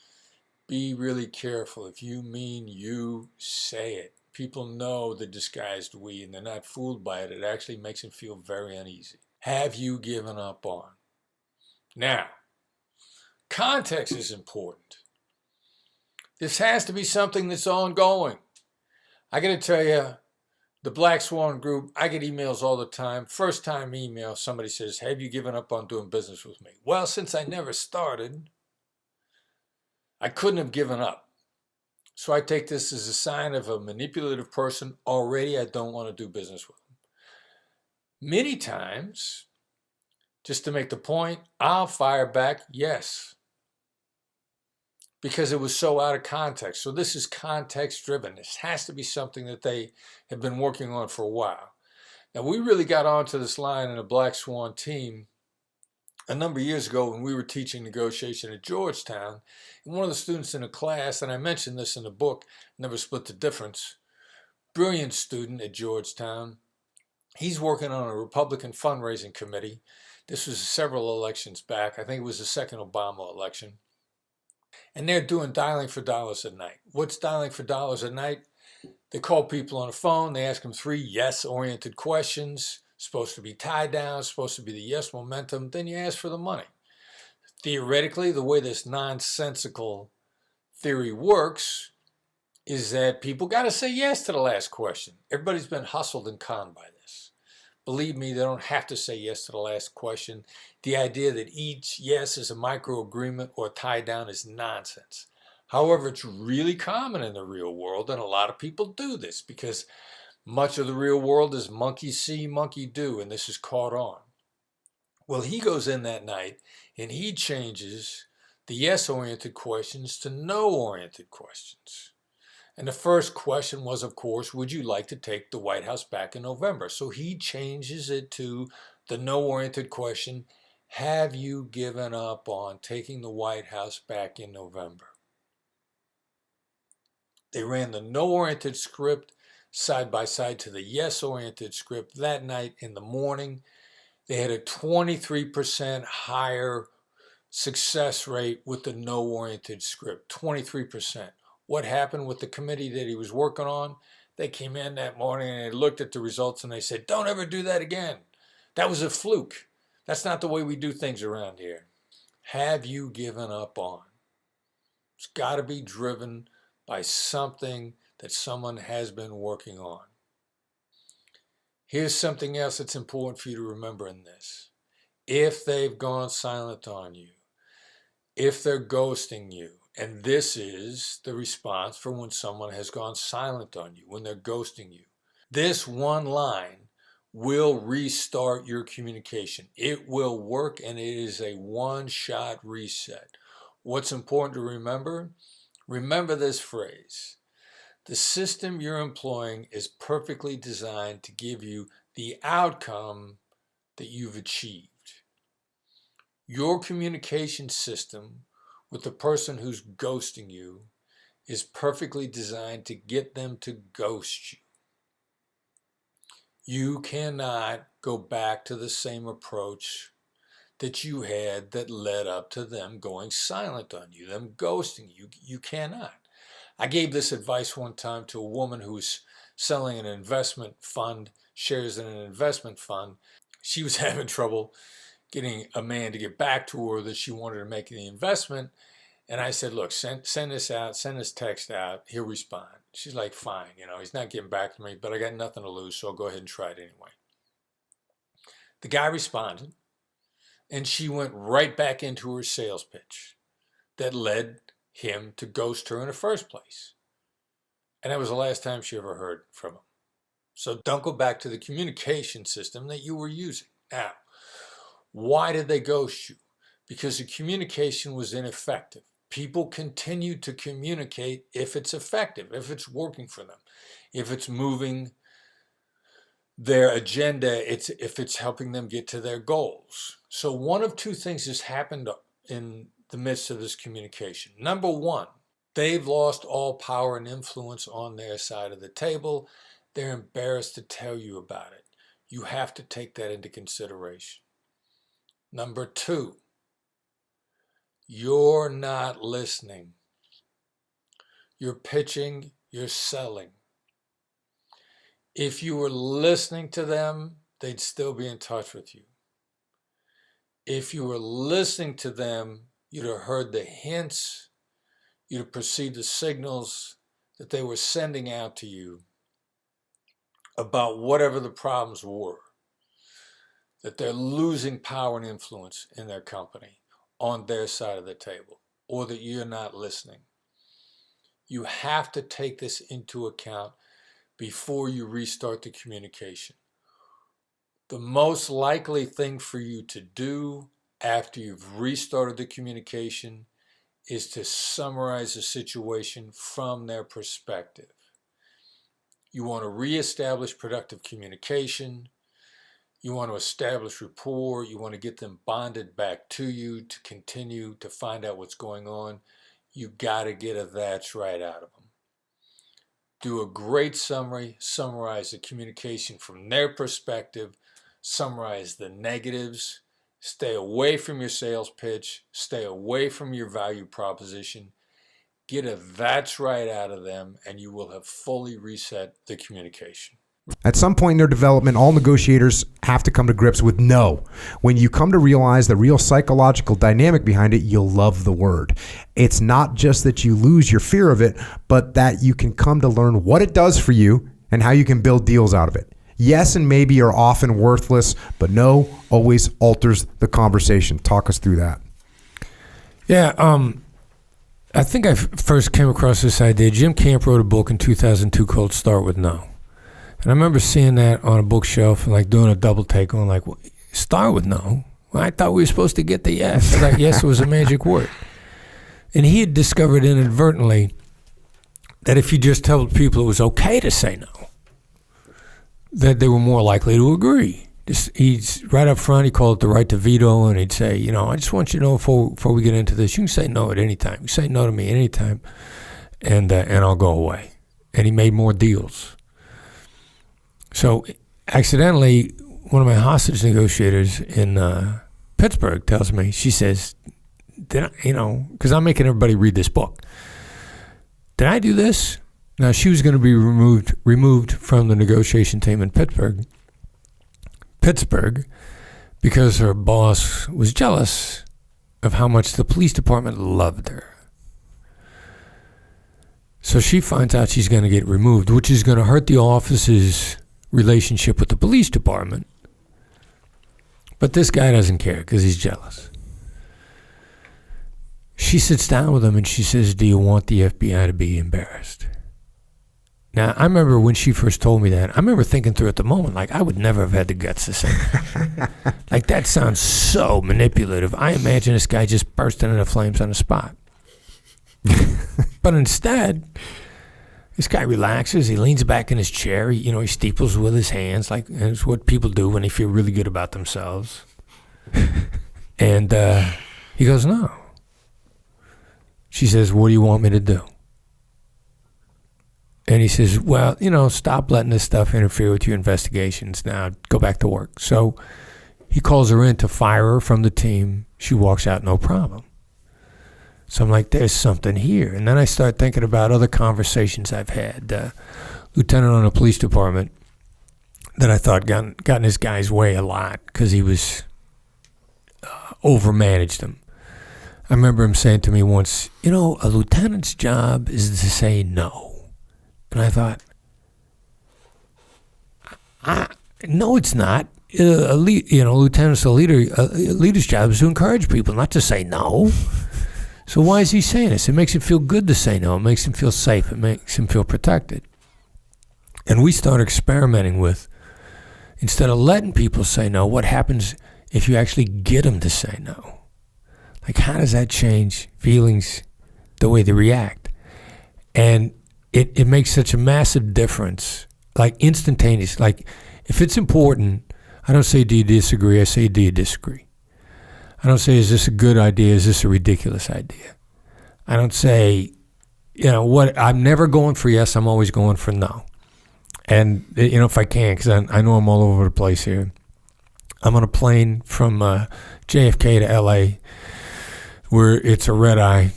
Be really careful. If you mean you, say it. People know the disguised we and they're not fooled by it. It actually makes them feel very uneasy. Have you given up on? Now, context is important. This has to be something that's ongoing. I got to tell you, the Black Swan Group, I get emails all the time. First time email, somebody says, have you given up on doing business with me? Well, since I never started, I couldn't have given up. So I take this as a sign of a manipulative person. Already, I don't want to do business with them. Many times, just to make the point, I'll fire back, yes. Because it was so out of context. So this is context driven. This has to be something that they have been working on for a while. Now, we really got onto this line in the Black Swan team a number of years ago when we were teaching negotiation at Georgetown. And one of the students in the class, and I mentioned this in the book, Never Split the Difference, brilliant student at Georgetown. He's working on a Republican fundraising committee. This was several elections back. I think it was the second Obama election. And they're doing dialing for dollars at night. What's dialing for dollars at night? They call people on the phone. They ask them 3 yes-oriented questions. Supposed to be tie down, supposed to be the yes momentum. Then you ask for the money. Theoretically, the way this nonsensical theory works is that people got to say yes to the last question. Everybody's been hustled and conned by this. Believe me, they don't have to say yes to the last question. The idea that each yes is a micro agreement or tie down is nonsense. However, it's really common in the real world, and a lot of people do this because much of the real world is monkey see, monkey do, and this is caught on. Well, he goes in that night and he changes the yes-oriented questions to no-oriented questions. And the first question was, of course, would you like to take the White House back in November? So he changes it to the no-oriented question, have you given up on taking the White House back in November? They ran the no-oriented script side by side to the yes-oriented script that night. In the morning, they had a 23% higher success rate with the no-oriented script, 23%. What happened with the committee that he was working on? They came in that morning and they looked at the results and they said, don't ever do that again. That was a fluke. That's not the way we do things around here. Have you given up on? It's got to be driven by something that someone has been working on. Here's something else that's important for you to remember in this. If they've gone silent on you, if they're ghosting you, and this is the response for when someone has gone silent on you, when they're ghosting you. This one line will restart your communication. It will work, and it is a one-shot reset. What's important to remember? Remember this phrase. The system you're employing is perfectly designed to give you the outcome that you've achieved. Your communication system with the person who's ghosting you is perfectly designed to get them to ghost you. You cannot go back to the same approach that you had that led up to them going silent on you, them ghosting you. You cannot. I gave this advice one time to a woman who was selling an investment fund, shares in an investment fund. She was having trouble getting a man to get back to her that she wanted to make the investment. And I said, look, send this out, send this text out, he'll respond. She's like, fine, he's not getting back to me, but I got nothing to lose, so I'll go ahead and try it anyway. The guy responded, and she went right back into her sales pitch that led him to ghost her in the first place. And that was the last time she ever heard from him. So don't go back to the communication system that you were using. Now, why did they ghost you? Because the communication was ineffective. People continue to communicate if it's effective, if it's working for them, if it's moving their agenda, if it's helping them get to their goals. So one of two things has happened in the midst of this communication. Number one, they've lost all power and influence on their side of the table. They're embarrassed to tell you about it. You have to take that into consideration. Number two, you're not listening. You're pitching, you're selling. If you were listening to them, they'd still be in touch with you. If you were listening to them, you'd have heard the hints, you'd have perceived the signals that they were sending out to you about whatever the problems were, that they're losing power and influence in their company on their side of the table, or that you're not listening. You have to take this into account before you restart the communication. The most likely thing for you to do after you've restarted the communication is to summarize the situation from their perspective. You want to reestablish productive communication. You want to establish rapport. You want to get them bonded back to you to continue to find out what's going on. You got to get a that's right out of them. Do a great summary, summarize the communication from their perspective, summarize the negatives, stay away from your sales pitch, stay away from your value proposition, get a that's right out of them, and you will have fully reset the communication. At some point in their development, all negotiators have to come to grips with no. When you come to realize the real psychological dynamic behind it, you'll love the word. It's not just that you lose your fear of it, but that you can come to learn what it does for you and how you can build deals out of it. Yes and maybe are often worthless, but no always alters the conversation. Talk us through that. Yeah, I think I first came across this idea. Jim Camp wrote a book in 2002 called Start With No. And I remember seeing that on a bookshelf and like doing a double take on like, well, start with no. Well, I thought we were supposed to get the yes. I thought yes was a magic word. And he had discovered inadvertently that if you just told people it was okay to say no, that they were more likely to agree. He's right up front, he called it the right to veto, and he'd say, I just want you to know before we get into this, you can say no at any time. You say no to me at any time, and I'll go away. And he made more deals. So accidentally, one of my hostage negotiators in Pittsburgh tells me, she says, because I'm making everybody read this book. Did I do this? Now, she was going to be removed from the negotiation team in Pittsburgh, because her boss was jealous of how much the police department loved her. So she finds out she's going to get removed, which is going to hurt the office's relationship with the police department. But this guy doesn't care because he's jealous. She sits down with him and she says, do you want the FBI to be embarrassed? Now, I remember when she first told me that, I remember thinking through at the moment, like, I would never have had the guts to say that. Like, that sounds so manipulative. I imagine this guy just bursting into flames on the spot. But instead, this guy relaxes. He leans back in his chair. He steeples with his hands, like it's what people do when they feel really good about themselves. And he goes, no. She says, what do you want me to do? And he says, well, stop letting this stuff interfere with your investigations. Now, go back to work. So he calls her in to fire her from the team. She walks out, no problem. So I'm like, there's something here. And then I start thinking about other conversations I've had. lieutenant on a police department that I thought got in this guy's way a lot because he was overmanaged him. I remember him saying to me once, a lieutenant's job is to say no. And I thought, no, it's not. Lieutenant's a leader. A leader's job is to encourage people, not to say no. So why is he saying this? It makes him feel good to say no. It makes him feel safe. It makes him feel protected. And we start experimenting with, instead of letting people say no, what happens if you actually get them to say no? Like, how does that change feelings, the way they react? And it makes such a massive difference, like instantaneous. Like, if it's important, I don't say, do you disagree? I say, do you disagree? I don't say, is this a good idea? Is this a ridiculous idea? I don't say, what, I'm never going for yes, I'm always going for no. And, if I can, because I know I'm all over the place here. I'm on a plane from JFK to LA, where it's a red eye,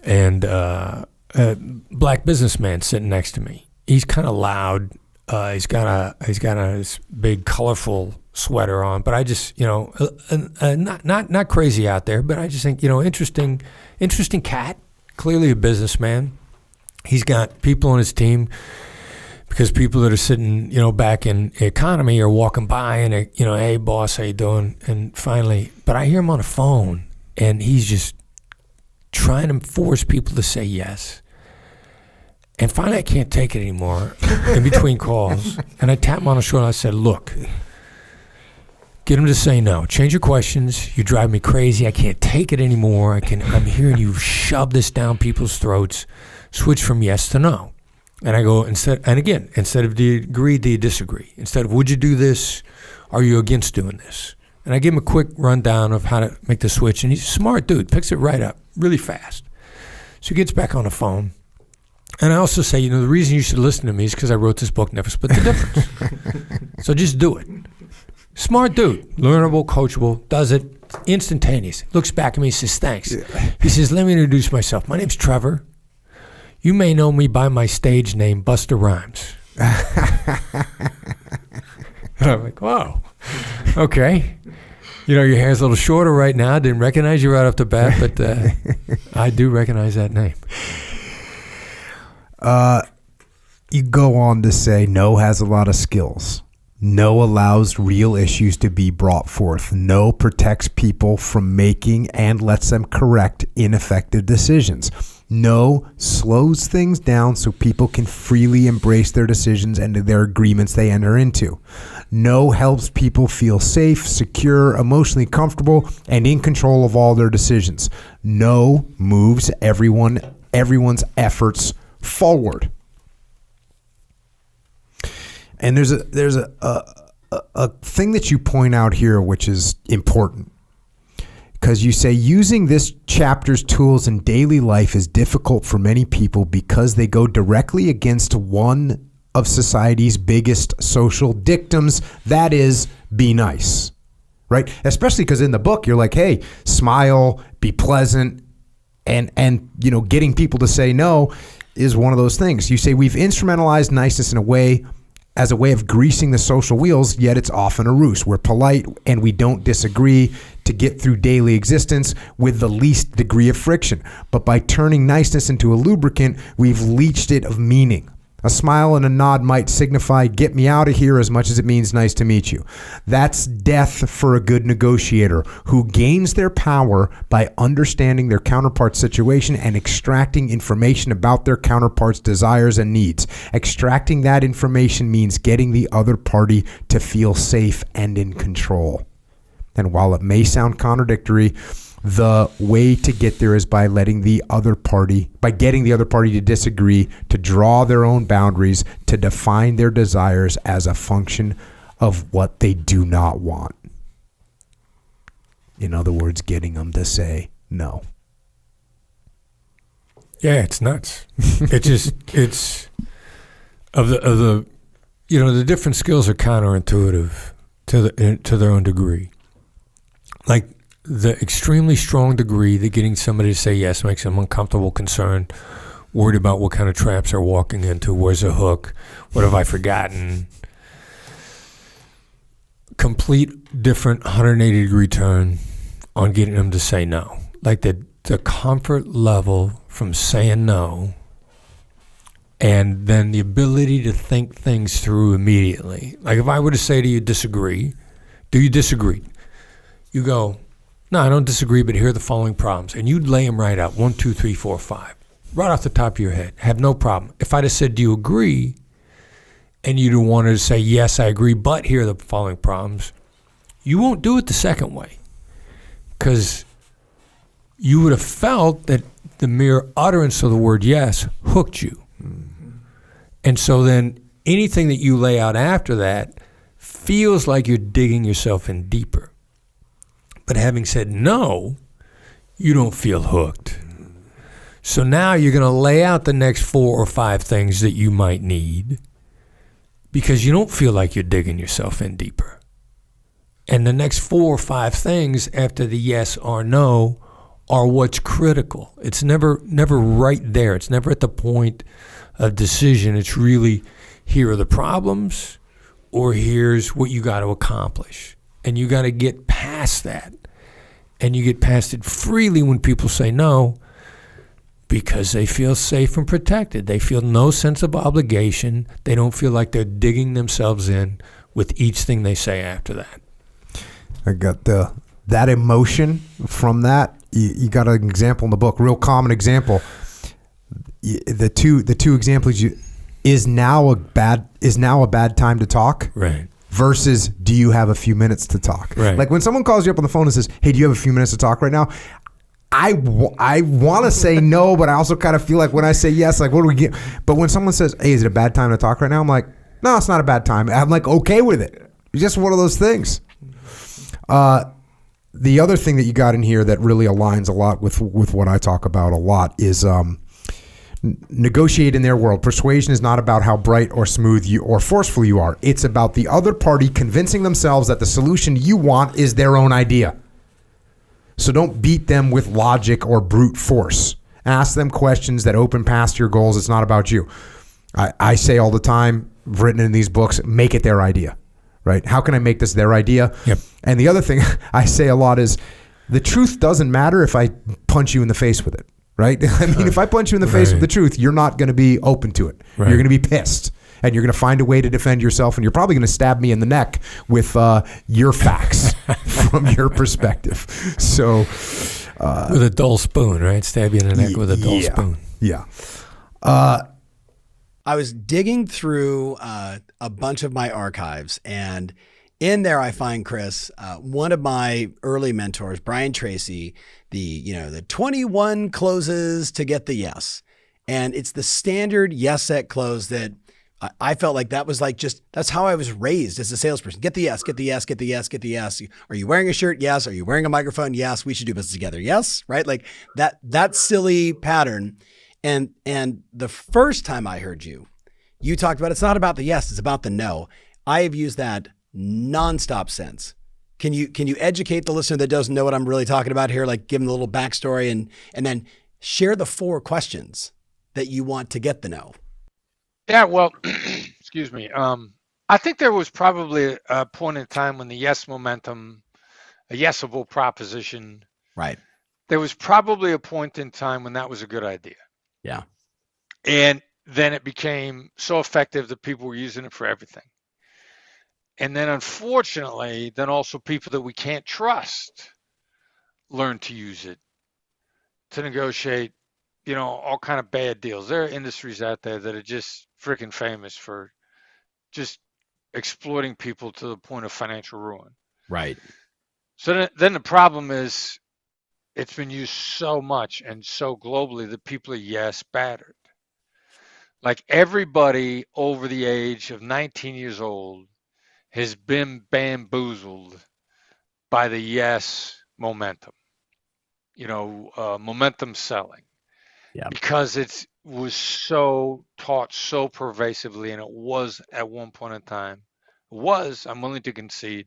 and a black businessman sitting next to me. He's kind of loud. He's got a big colorful sweater on, but I just not crazy out there, but I just think interesting cat. Clearly a businessman. He's got people on his team, because people that are sitting back in economy are walking by and hey boss, how you doing? And finally, but I hear him on the phone. And he's just trying to force people to say yes. And finally, I can't take it anymore in between calls. And I tapped him on the shoulder and I said, look, get him to say no. Change your questions. You drive me crazy. I can't take it anymore. I'm hearing you shove this down people's throats. Switch from yes to no. And I go, instead of do you agree, do you disagree? Instead of would you do this, are you against doing this? And I give him a quick rundown of how to make the switch. And he's a smart dude, picks it right up really fast. So he gets back on the phone. And I also say, the reason you should listen to me is because I wrote this book, Never Split the Difference. So just do it. Smart dude, learnable, coachable, does it, instantaneous. Looks back at me and says, thanks. He says, let me introduce myself. My name's Trevor. You may know me by my stage name, Busta Rhymes. And I'm like, wow. Okay. Your hair's a little shorter right now. Didn't recognize you right off the bat, but I do recognize that name. You go on to say no has a lot of skills. No allows real issues to be brought forth. No protects people from making and lets them correct ineffective decisions. No slows things down so people can freely embrace their decisions and their agreements they enter into. No helps people feel safe, secure, emotionally comfortable, and in control of all their decisions. No moves everyone's efforts forward. And there's a thing that you point out here which is important. Because you say using this chapter's tools in daily life is difficult for many people because they go directly against one of society's biggest social dictums, that is, be nice, right? Especially because in the book, you're like, hey, smile, be pleasant, and getting people to say no is one of those things. You say we've instrumentalized niceness as a way of greasing the social wheels, yet it's often a ruse. We're polite and we don't disagree to get through daily existence with the least degree of friction. But by turning niceness into a lubricant, we've leached it of meaning. A smile and a nod might signify get me out of here as much as it means nice to meet you. That's death for a good negotiator who gains their power by understanding their counterpart's situation and extracting information about their counterpart's desires and needs. Extracting that information means getting the other party to feel safe and in control. And while it may sound contradictory, the way to get there is by getting the other party to disagree, to draw their own boundaries, to define their desires as a function of what they do not want. In other words, getting them to say no. Yeah, it's nuts. It's the different skills are counterintuitive to their own degree. Like the extremely strong degree that getting somebody to say yes makes them uncomfortable, concerned, worried about what kind of traps they're walking into. Where's the hook? What have I forgotten? Complete different 180-degree turn on getting them to say no. Like the comfort level from saying no, and then the ability to think things through immediately. Like if I were to say to you, disagree, do you disagree? You go, no, I don't disagree, but here are the following problems. And you'd lay them right out, 1, 2, 3, 4, 5, right off the top of your head. Have no problem. If I'd have said, do you agree? And you'd have wanted to say, yes, I agree, but here are the following problems. You won't do it the second way, because you would have felt that the mere utterance of the word yes hooked you. And so then anything that you lay out after that feels like you're digging yourself in deeper. But having said no, you don't feel hooked. So now you're going to lay out the next 4 or 5 things that you might need, because you don't feel like you're digging yourself in deeper. And the next 4 or 5 things after the yes or no are what's critical. It's never right there. It's never at the point of decision. It's really, here are the problems, or here's what you got to accomplish. And you got to get past that. And you get past it freely when people say no, because they feel safe and protected. They feel no sense of obligation. They don't feel like they're digging themselves in with each thing they say after that. I got that emotion from that. You got an example in the book, real common example. The two examples is now a bad time to talk, right? Versus, do you have a few minutes to talk? Right. Like when someone calls you up on the phone and says, "Hey, do you have a few minutes to talk right now?" I want to say no, but I also kind of feel like when I say yes, like what do we get? But when someone says, "Hey, is it a bad time to talk right now?" I'm like, "No, it's not a bad time." I'm like okay with it. It's just one of those things. The other thing that you got in here that really aligns a lot with what I talk about a lot is negotiate in their world. Persuasion is not about how bright or smooth you or forceful you are. It's about the other party convincing themselves that the solution you want is their own idea. So don't beat them with logic or brute force. Ask them questions that open past your goals. It's not about you. I say all the time, written in these books, make it their idea. Right? How can I make this their idea? Yep. And the other thing I say a lot is the truth doesn't matter if I punch you in the face with it. Right? I mean, if I punch you in the face with the truth, you're not going to be open to it. Right. You're going to be pissed. And you're going to find a way to defend yourself. And you're probably going to stab me in the neck with your facts from your perspective. So, with a dull spoon, right? Stab you in the neck with a dull spoon. Yeah. I was digging through a bunch of my archives, and in there I find, Chris, one of my early mentors, Brian Tracy, the 21 closes to get the yes. And it's the standard yes at close that I felt like that was like that's how I was raised as a salesperson. Get the yes, get the yes, get the yes, get the yes. Are you wearing a shirt? Yes. Are you wearing a microphone? Yes. We should do business together. Yes. Right? Like that silly pattern. And the first time I heard you talked about it's not about the yes, it's about the no. I have used that nonstop since. Can you educate the listener that doesn't know what I'm really talking about here? Like give them a little backstory and then share the 4 questions that you want to get the no. Yeah, well, excuse me. I think there was probably a point in time when the yes momentum, a yesable proposition. Right. There was probably a point in time when that was a good idea. Yeah. And then it became so effective that people were using it for everything. And then unfortunately, then also people that we can't trust learn to use it to negotiate, all kind of bad deals. There are industries out there that are just freaking famous for just exploiting people to the point of financial ruin. Right. So then the problem is it's been used so much and so globally that people are battered. Like everybody over the age of 19 years old has been bamboozled by the yes momentum, momentum selling. Yeah. Because it was so taught so pervasively, and it was at one point in time. I'm willing to concede,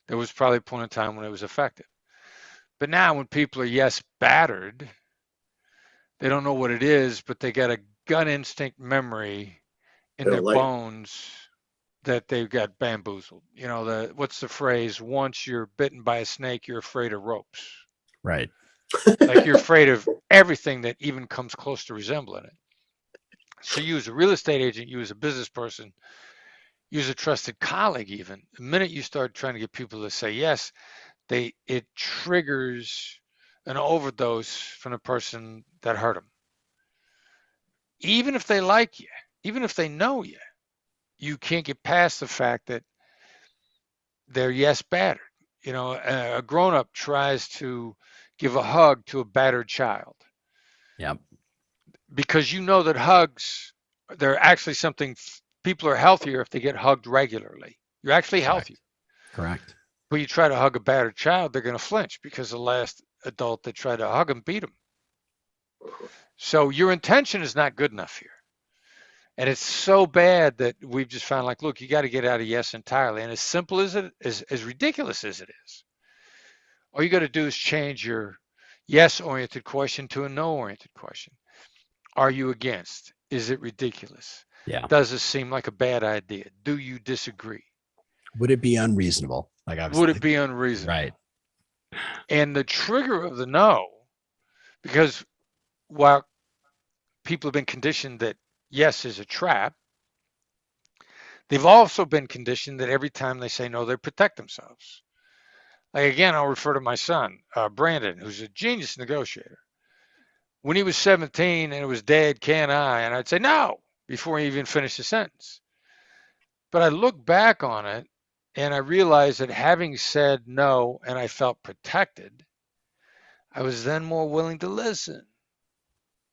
there was probably a point in time when it was effective. But now when people are battered, They don't know what it is, but they got a gut instinct memory in They their don't like it. bones that they've got bamboozled. You know, what's the phrase? Once you're bitten by a snake, you're afraid of ropes. Right. Like you're afraid of everything that even comes close to resembling it. So you as a real estate agent, you as a business person, you as a trusted colleague, even the minute you start trying to get people to say yes, it triggers an overdose from the person that hurt them. Even if they like you, even if they know you, you can't get past the fact that they're yes battered. You know, a grown-up tries to give a hug to a battered child. Yep. Because you know that hugs, they're actually something, people are healthier if they get hugged regularly. You're actually healthier. Correct. But you try to hug a battered child, they're going to flinch because the last adult that tried to hug them beat them. So your intention is not good enough here. And it's so bad that we've just found like, look, you got to get out of yes entirely. And as simple as it is, as ridiculous as it is, all you got to do is change your yes-oriented question to a no-oriented question. Are you against? Is it ridiculous? Yeah. Does it seem like a bad idea? Do you disagree? Would it be unreasonable? Like I was Would it be unreasonable? Right. And the trigger of the no, because while people have been conditioned that yes is a trap, they've also been conditioned that every time they say no, they protect themselves. Like again, I'll refer to my son, Brandon, who's a genius negotiator. When he was 17 and it was Dad, can I? And I'd say no before he even finished the sentence. But I look back on it and I realized that having said no and I felt protected, I was then more willing to listen.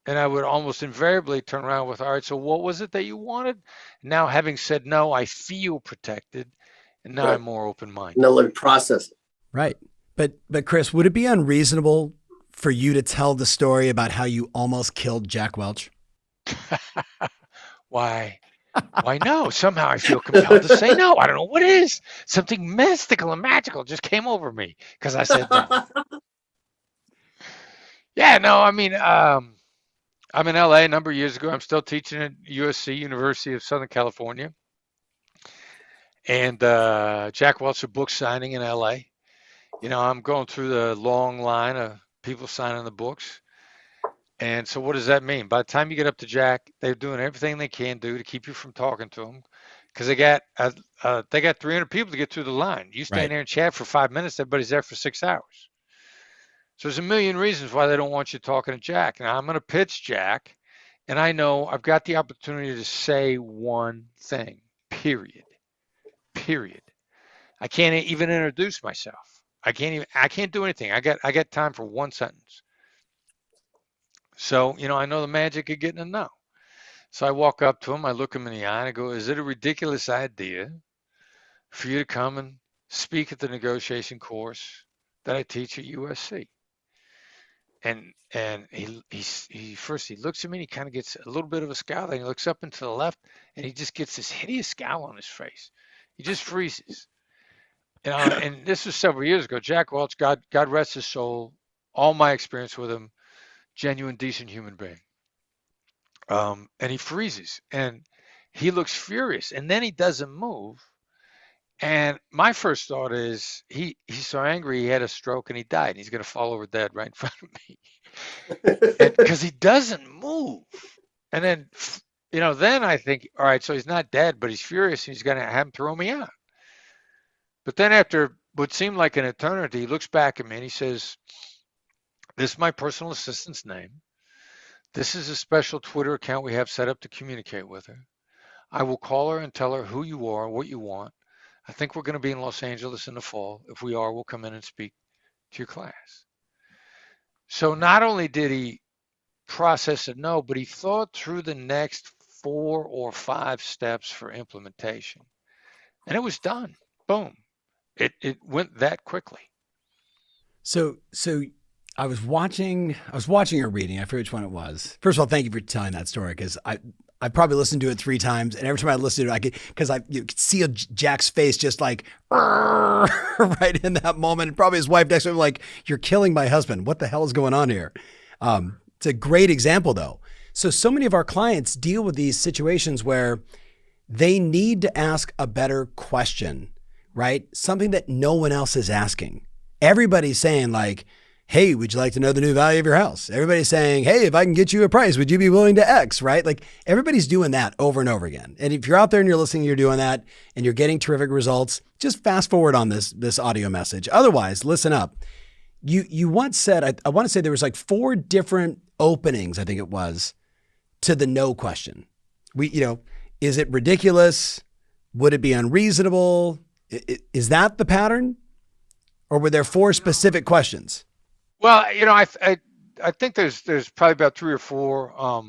And I would almost invariably turn around with, all right, so what was it that you wanted? Now, having said no, I feel protected. And now I'm more open-minded. Now let me process it. Right. But Chris, would it be unreasonable for you to tell the story about how you almost killed Jack Welch? Why no? Somehow I feel compelled to say no. I don't know what it is. Something mystical and magical just came over me because I said no. Yeah, no, I mean, I'm in LA a number of years ago. I'm still teaching at USC, University of Southern California. And Jack Welch, a book signing in LA. You know, I'm going through the long line of people signing the books. And so what does that mean? By the time you get up to Jack, they're doing everything they can do to keep you from talking to them because they got 300 people to get through the line. You stand there and chat for 5 minutes, everybody's there for 6 hours. So there's a million reasons why they don't want you talking to Jack. Now I'm going to pitch Jack, and I know I've got the opportunity to say one thing, period. I can't even introduce myself. I can't do anything. I got time for one sentence. So, you know, I know the magic of getting a no. So I walk up to him, I look him in the eye, and I go, is it a ridiculous idea for you to come and speak at the negotiation course that I teach at USC? And he first looks at me and he kind of gets a little bit of a scowl, then he looks up and to the left and he just gets this hideous scowl on his face. He just freezes. You know, and this was several years ago. Jack Welch, God rest his soul, all my experience with him, genuine, decent human being. And he freezes and he looks furious and then he doesn't move. And my first thought is he's so angry he had a stroke and he died. And he's going to fall over dead right in front of me because he doesn't move. And then, you know, then I think, all right, so he's not dead, but he's furious and he's going to have him throw me out. But then after what seemed like an eternity, he looks back at me and he says, this is my personal assistant's name. This is a special Twitter account we have set up to communicate with her. I will call her and tell her who you are, what you want. I think we're going to be in Los Angeles in the fall. If we are, we'll come in and speak to your class. So not only did he process a no, but he thought through the next 4 or 5 steps for implementation. And it was done. Boom. It went that quickly. So I was watching your reading. I forget which one it was. First of all, thank you for telling that story because I probably listened to it 3 times, and every time I listened to it, you could see Jack's face just like right in that moment. And probably his wife next to him like, "You're killing my husband. What the hell is going on here?" It's a great example though. So many of our clients deal with these situations where they need to ask a better question, right? Something that no one else is asking. Everybody's saying like, hey, would you like to know the new value of your house? Everybody's saying, hey, if I can get you a price, would you be willing to X, right? Like everybody's doing that over and over again. And if you're out there and you're listening, you're doing that and you're getting terrific results, just fast forward on this audio message. Otherwise, listen up. You once said, I want to say there was like 4 different openings, I think it was, to the no question. Is it ridiculous? Would it be unreasonable? Is that the pattern? Or were there 4 specific questions? Well, I think there's probably about 3 or 4.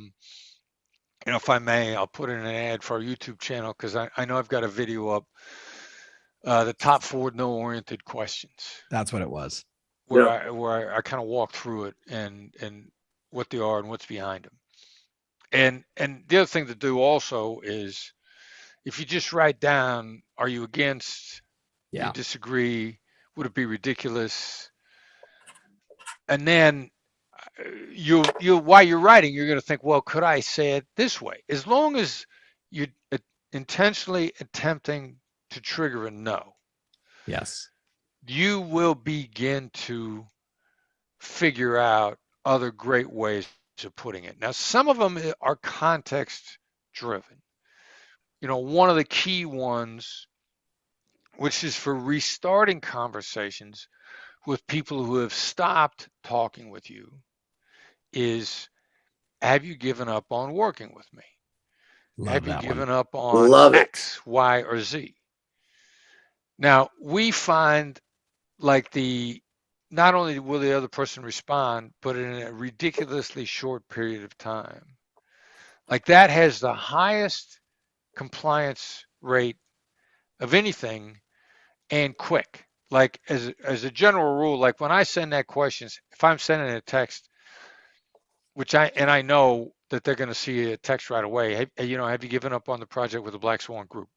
If I may, I'll put in an ad for our YouTube channel because I know I've got a video up. The top 4 no-oriented questions. That's what it was. Where I kind of walk through it and what they are and what's behind them. And the other thing to do also is if you just write down, are you against? Yeah. You disagree? Would it be ridiculous? And then you while you're writing, you're going to think, well, could I say it this way? As long as you're intentionally attempting to trigger a no. Yes. You will begin to figure out other great ways of putting it. Now, some of them are context driven. One of the key ones, which is for restarting conversations with people who have stopped talking with you, is have you given up on working with me? Have you given up on X, Y, or Z? Now, we find like not only will the other person respond, but in a ridiculously short period of time. Like that has the highest compliance rate of anything and quick. Like as a general rule, like when I send that questions, if I'm sending a text, I know that they're going to see a text right away. Hey, have you given up on the project with the Black Swan Group?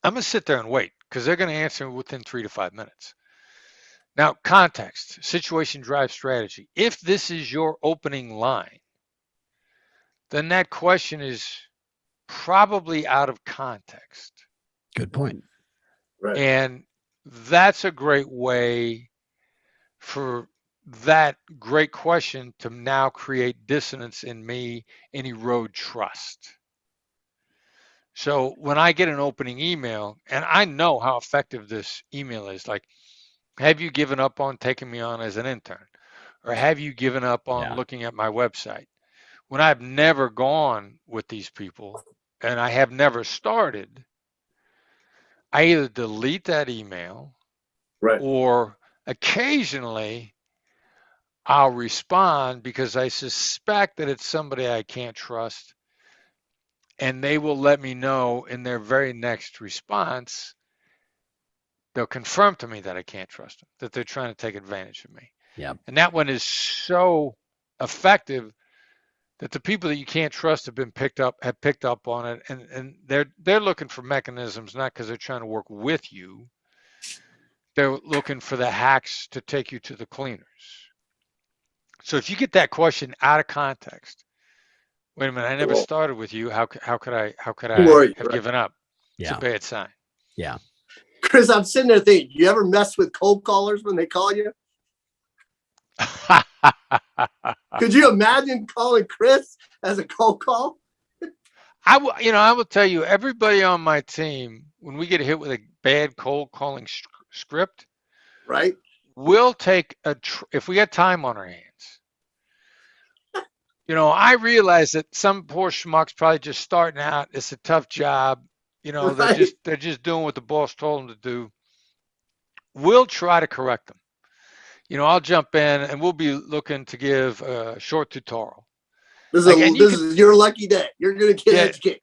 I'm going to sit there and wait because they're going to answer within 3 to 5 minutes. Now, context, situation drives strategy. If this is your opening line, then that question is probably out of context. Good point. Right. And that's a great way for that great question to now create dissonance in me and erode trust. So when I get an opening email, and I know how effective this email is, like, have you given up on taking me on as an intern? Or have you given up on looking at my website? When I've never gone with these people and I have never started, I either delete that email or occasionally I'll respond because I suspect that it's somebody I can't trust. And they will let me know in their very next response, they'll confirm to me that I can't trust them, that they're trying to take advantage of me. Yeah. And that one is so effective that the people that you can't trust have picked up on it. And they're looking for mechanisms, not because they're trying to work with you. They're looking for the hacks to take you to the cleaners. So if you get that question out of context, wait a minute, I never started with you. How could I have given up? It's a bad sign. Yeah. Chris, I'm sitting there thinking, you ever mess with cold callers when they call you? Could you imagine calling Chris as a cold call? I will tell you, everybody on my team, when we get hit with a bad cold calling script, right? We'll take if we got time on our hands. I realize that some poor schmuck's probably just starting out. It's a tough job. They're just doing what the boss told them to do. We'll try to correct them. I'll jump in and we'll be looking to give a short tutorial. This is your lucky day. You're going to get educated.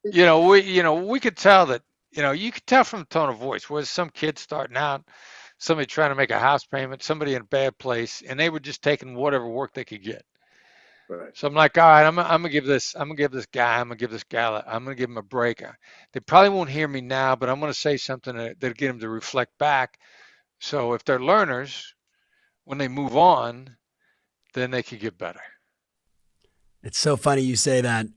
We could tell that, you could tell from the tone of voice, whereas some kid starting out, somebody trying to make a house payment, somebody in a bad place, and they were just taking whatever work they could get. Right. So I'm like, all right, I'm gonna give this guy a break. They probably won't hear me now, but I'm gonna say something that'll get them to reflect back. So if they're learners, when they move on, then they could get better. It's so funny you say that.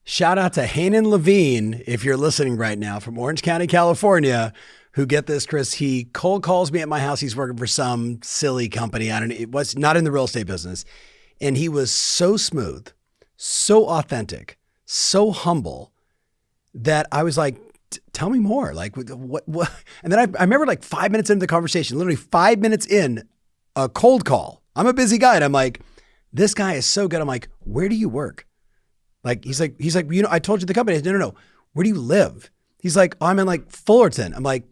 Shout out to Hanan Levine, if you're listening right now, from Orange County, California, who, get this, Chris, he cold calls me at my house. He's working for some silly company. It was not in the real estate business. And he was so smooth, so authentic, so humble that I was like, tell me more. Like what? And then I remember like 5 minutes into the conversation, literally 5 minutes in, a cold call. I'm a busy guy. And I'm like, this guy is so good. I'm like, where do you work? Like, he's like, you know, I told you the company. No. Where do you live? He's like, oh, I'm in like Fullerton. I'm like,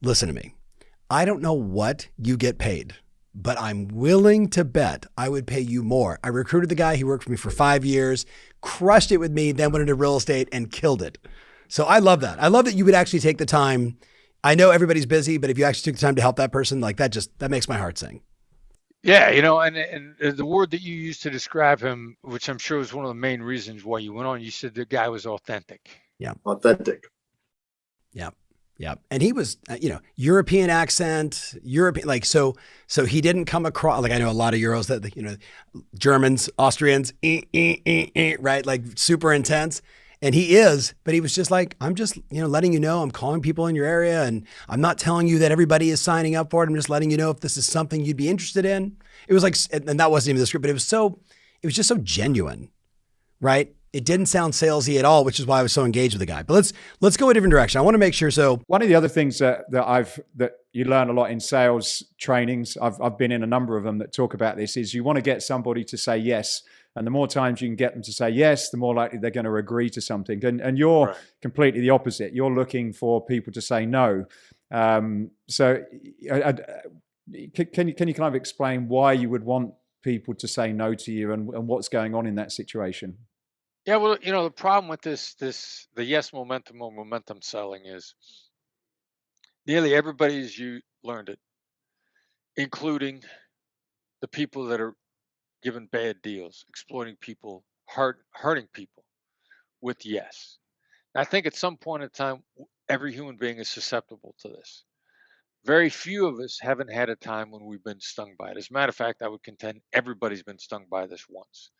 listen to me. I don't know what you get paid, but I'm willing to bet I would pay you more. I recruited the guy. He worked for me for 5 years, crushed it with me, then went into real estate and killed it. So I love that. I love that you would actually take the time. I know everybody's busy, but if you actually took the time to help that person, like that makes my heart sing. Yeah, you know, and the word that you used to describe him, which I'm sure was one of the main reasons why you went on, you said the guy was authentic. Yeah. Authentic. Yeah. And he was, European accent, like, so he didn't come across, like, I know a lot of Euros that, Germans, Austrians, right? Like super intense. And he is, but he was just like, I'm just, letting you know, I'm calling people in your area, and I'm not telling you that everybody is signing up for it. I'm just letting you know if this is something you'd be interested in. It was like, and that wasn't even the script, but it was just so genuine, right? It didn't sound salesy at all, which is why I was so engaged with the guy. But let's go a different direction. I want to make sure. So one of the other things that you learn a lot in sales trainings, I've been in a number of them that talk about this, is you want to get somebody to say yes. And the more times you can get them to say yes, the more likely they're going to agree to something. And you're right. Completely the opposite. You're looking for people to say no. So can you kind of explain why you would want people to say no to you and what's going on in that situation? Yeah, well, the problem with the yes momentum or momentum selling is nearly everybody, as you learned it, including the people that are giving bad deals, exploiting people, hurting people with yes. I think at some point in time, every human being is susceptible to this. Very few of us haven't had a time when we've been stung by it. As a matter of fact, I would contend everybody's been stung by this once.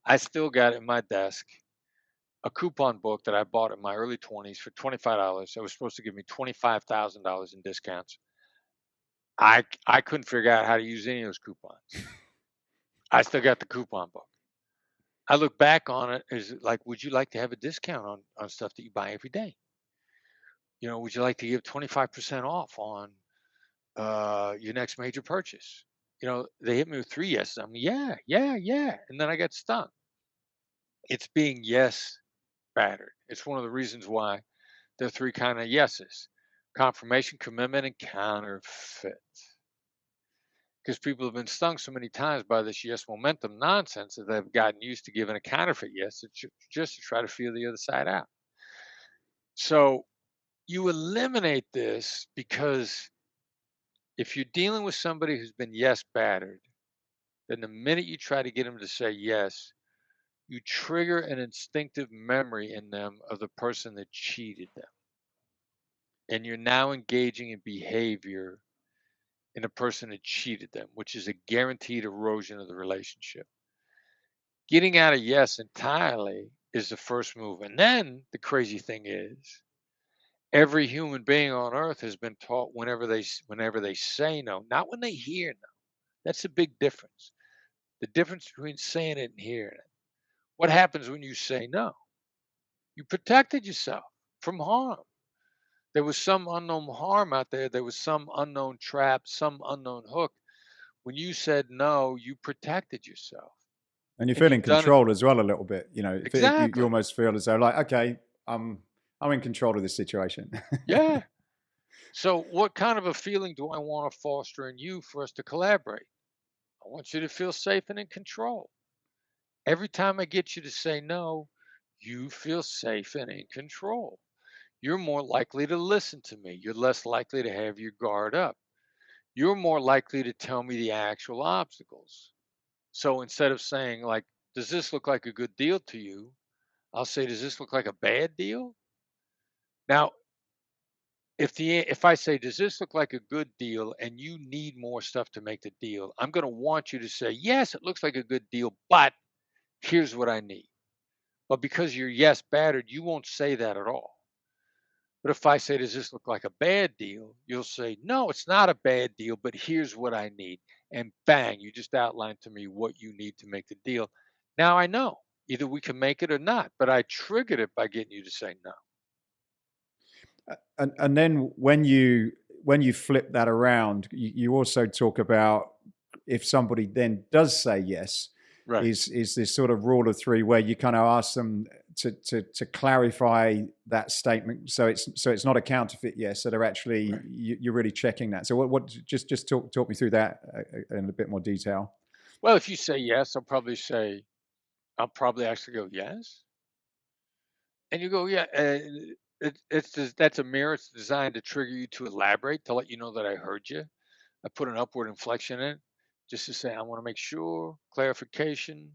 I still got in my desk a coupon book that I bought in my early 20s for $25. It was supposed to give me $25,000 in discounts. I couldn't figure out how to use any of those coupons. I still got the coupon book. I look back on it as like, would you like to have a discount on stuff that you buy every day? Would you like to give 25% off on your next major purchase? They hit me with 3 yeses. I'm yeah. And then I got stung. It's being yes battered. It's one of the reasons why there are 3 kind of yeses: confirmation, commitment, and counterfeit. Because people have been stung so many times by this yes momentum nonsense that they've gotten used to giving a counterfeit yes just to try to feel the other side out. So you eliminate this, because if you're dealing with somebody who's been yes battered, then the minute you try to get them to say yes, you trigger an instinctive memory in them of the person that cheated them. And you're now engaging in behavior in a person that cheated them, which is a guaranteed erosion of the relationship. Getting out of yes entirely is the first move. And then the crazy thing is, every human being on earth has been taught whenever they say no, not when they hear no. That's a big difference. The difference between saying it and hearing it. What happens when you say no? You protected yourself from harm. There was some unknown harm out there. There was some unknown trap, some unknown hook. When you said no, you protected yourself. And you feel in control as well a little bit. Exactly. You almost feel as though like, okay, I'm in control of this situation. Yeah. So what kind of a feeling do I want to foster in you for us to collaborate? I want you to feel safe and in control. Every time I get you to say no, you feel safe and in control. You're more likely to listen to me. You're less likely to have your guard up. You're more likely to tell me the actual obstacles. So instead of saying like, does this look like a good deal to you? I'll say, does this look like a bad deal? Now, if I say, does this look like a good deal, and you need more stuff to make the deal, I'm going to want you to say, yes, it looks like a good deal, but here's what I need. But because you're yes battered, you won't say that at all. But if I say, does this look like a bad deal? You'll say, no, it's not a bad deal, but here's what I need. And bang, you just outlined to me what you need to make the deal. Now I know either we can make it or not, but I triggered it by getting you to say no. And then when you flip that around, you also talk about if somebody then does say yes, Right. is this sort of rule of three where you kind of ask them to clarify that statement, so it's not a counterfeit yes, so they're actually Right. you're really checking that. So what just talk me through that in a bit more detail. Well, if you say yes, I'll probably actually go yes. And you go, yeah, that's a mirror. It's designed to trigger you to elaborate, to let you know that I heard you. I put an upward inflection in it just to say, I want to make sure, clarification.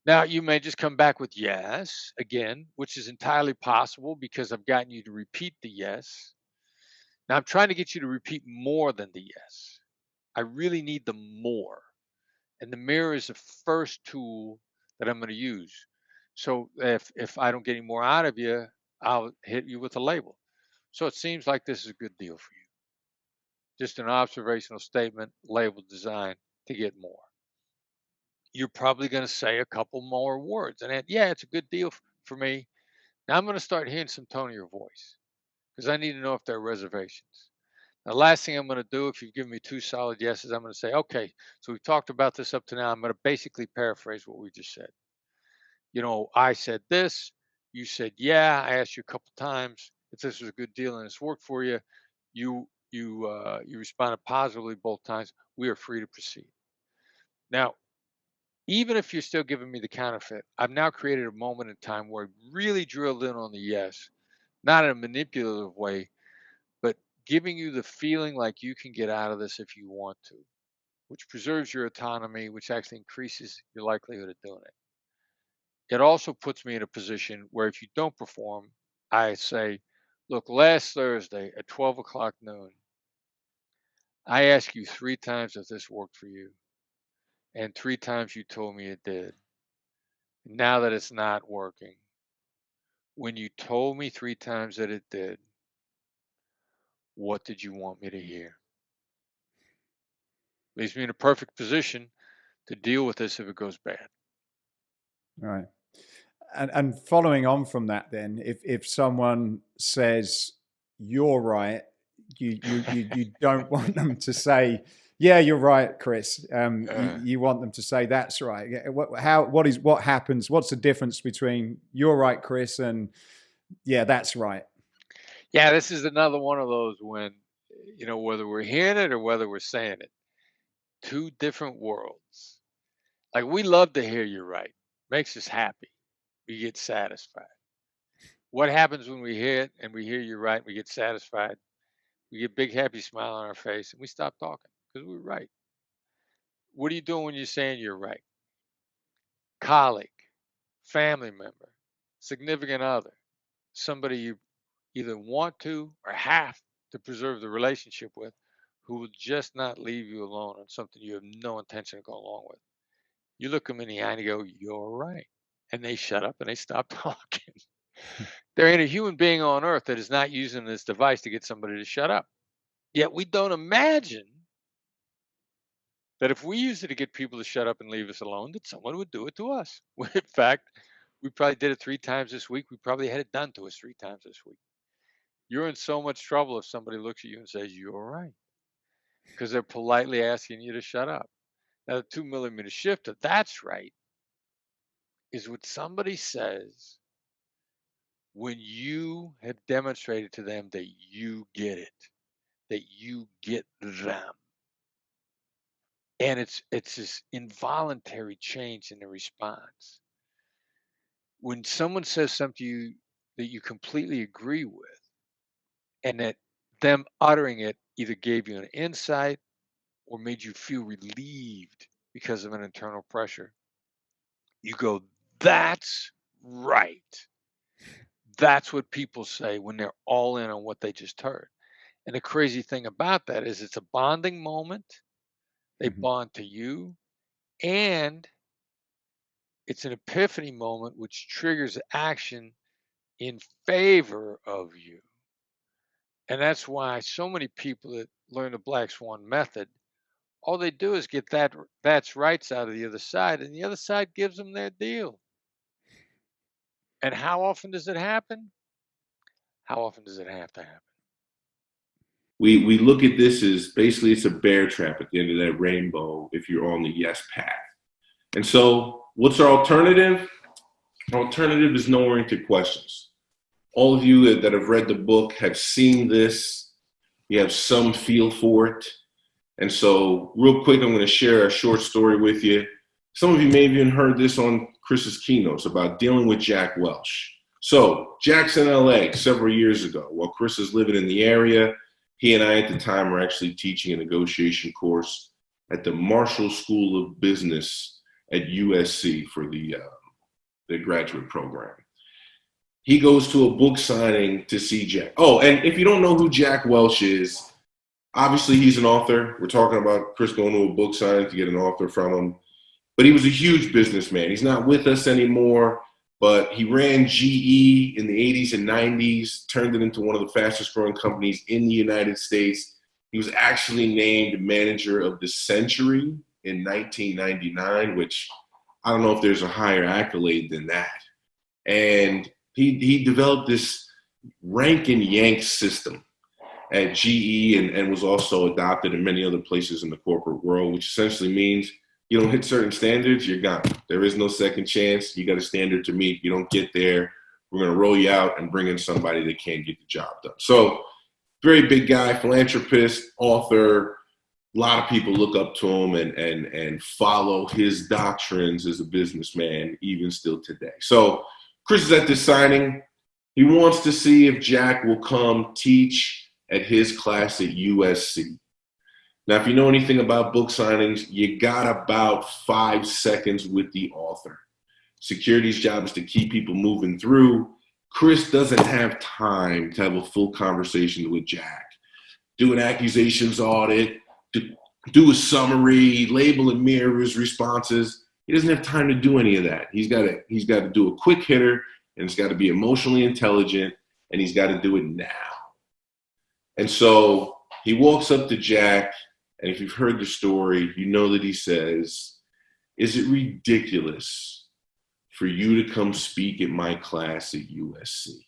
Now, you may just come back with yes again, which is entirely possible because I've gotten you to repeat the yes. Now, I'm trying to get you to repeat more than the yes. I really need the more. And the mirror is the first tool that I'm going to use. So if I don't get any more out of you, I'll hit you with a label. So it seems like this is a good deal for you. Just an observational statement, label design to get more. You're probably going to say a couple more words. And then, yeah, it's a good deal for me. Now I'm going to start hearing some tone of your voice because I need to know if there are reservations. The last thing I'm going to do, if you've given me 2 solid yeses, I'm going to say, okay, so we've talked about this up to now. I'm going to basically paraphrase what we just said. You know, I said this, you said, yeah, I asked you a couple times if this was a good deal and it's worked for you. You responded positively both times. We are free to proceed. Now, even if you're still giving me the counterfeit, I've now created a moment in time where I really drilled in on the yes, not in a manipulative way, but giving you the feeling like you can get out of this if you want to, which preserves your autonomy, which actually increases your likelihood of doing it. It also puts me in a position where if you don't perform, I say, look, last Thursday at 12 o'clock noon, I asked you 3 times if this worked for you, and 3 times you told me it did. Now that it's not working, when you told me 3 times that it did, what did you want me to hear? Leaves me in a perfect position to deal with this if it goes bad. All right. And following on from that, then, if someone says you're right, you don't want them to say, yeah, you're right, Chris. You want them to say that's right. What happens? What's the difference between you're right, Chris, and yeah, that's right? Yeah, this is another one of those when, you know, whether we're hearing it or whether we're saying it, 2 different worlds. Like, we love to hear you're right. Makes us happy. We get satisfied. What happens when we hear it and we hear you're right, we get satisfied, we get a big happy smile on our face, and we stop talking because we're right. What are you doing when you're saying you're right? Colleague, family member, significant other, somebody you either want to or have to preserve the relationship with, who will just not leave you alone on something you have no intention of going along with. You look them in the eye and you go, you're right. And they shut up and they stop talking. There ain't a human being on earth that is not using this device to get somebody to shut up. Yet we don't imagine that if we used it to get people to shut up and leave us alone, that someone would do it to us. In fact, we probably did it 3 times this week. We probably had it done to us 3 times this week. You're in so much trouble if somebody looks at you and says, you're right, because they're politely asking you to shut up. Now, the 2 millimeter shift of that's right is what somebody says when you have demonstrated to them that you get it, that you get them. And it's this involuntary change in the response. When someone says something to you that you completely agree with, and that them uttering it either gave you an insight or made you feel relieved because of an internal pressure, you go, that's right. That's what people say when they're all in on what they just heard. And the crazy thing about that is it's a bonding moment. They bond to you, and it's an epiphany moment which triggers action in favor of you. And that's why so many people that learn the Black Swan method, all they do is get that's rights out of the other side, and the other side gives them their deal. And how often does it happen? How often does it have to happen? We look at this as basically it's a bear trap at the end of that rainbow if you're on the yes path. And so what's our alternative? Our alternative is no-oriented questions. All of you that have read the book have seen this. You have some feel for it. And so real quick, I'm going to share a short story with you. Some of you may have even heard this on Chris's keynotes about dealing with Jack Welch. So Jack's in LA several years ago. While Chris is living in the area, he and I at the time were actually teaching a negotiation course at the Marshall School of Business at USC for the graduate program. He goes to a book signing to see Jack. Oh, and if you don't know who Jack Welch is, obviously he's an author. We're talking about Chris going to a book signing to get an author from him. But he was a huge businessman. He's not with us anymore, but he ran GE in the 80s and 90s, turned it into one of the fastest growing companies in the United States. He was actually named manager of the century in 1999, which I don't know if there's a higher accolade than that. And he developed this rank and yank system at GE and was also adopted in many other places in the corporate world, which essentially means you don't hit certain standards, you're gone. There is no second chance. You got a standard to meet. You don't get there, we're going to roll you out and bring in somebody that can get the job done. So very big guy, philanthropist, author. A lot of people look up to him and follow his doctrines as a businessman, even still today. So Chris is at this signing. He wants to see if Jack will come teach at his class at USC. Now, if you know anything about book signings, you got about 5 seconds with the author. Security's job is to keep people moving through. Chris doesn't have time to have a full conversation with Jack. Do an accusations audit, do a summary, label and mirror his responses. He doesn't have time to do any of that. He's got to do a quick hitter, and it's got to be emotionally intelligent, and he's got to do it now. And so he walks up to Jack, and if you've heard the story, you know that he says, "Is it ridiculous for you to come speak at my class at USC?"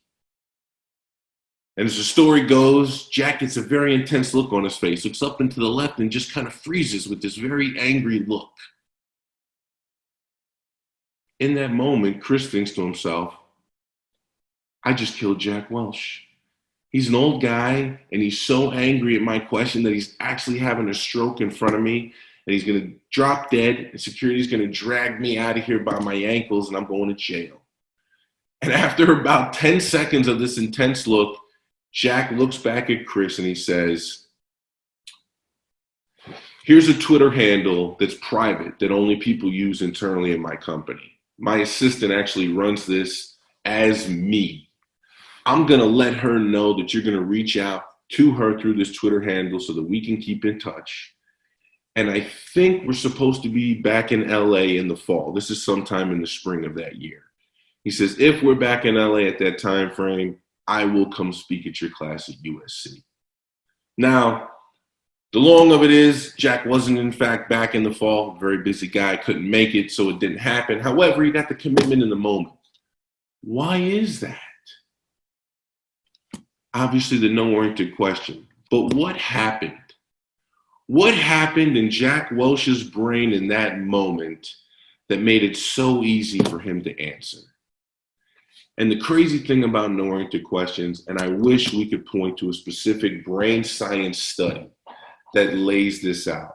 And as the story goes, Jack gets a very intense look on his face, looks up and to the left and just kind of freezes with this very angry look. In that moment, Chris thinks to himself, I just killed Jack Welch. He's an old guy, and he's so angry at my question that he's actually having a stroke in front of me, and he's going to drop dead, and security's going to drag me out of here by my ankles, and I'm going to jail. And after about 10 seconds of this intense look, Jack looks back at Chris, and he says, here's a Twitter handle that's private that only people use internally in my company. My assistant actually runs this as me. I'm going to let her know that you're going to reach out to her through this Twitter handle so that we can keep in touch. And I think we're supposed to be back in LA in the fall. This is sometime in the spring of that year. He says, if we're back in LA at that time frame, I will come speak at your class at USC. Now, the long of it is, Jack wasn't in fact back in the fall. Very busy guy, couldn't make it, so it didn't happen. However, he got the commitment in the moment. Why is that? Obviously, the no-oriented question. But what happened? What happened in Jack Welch's brain in that moment that made it so easy for him to answer? And the crazy thing about no-oriented questions, and I wish we could point to a specific brain science study that lays this out.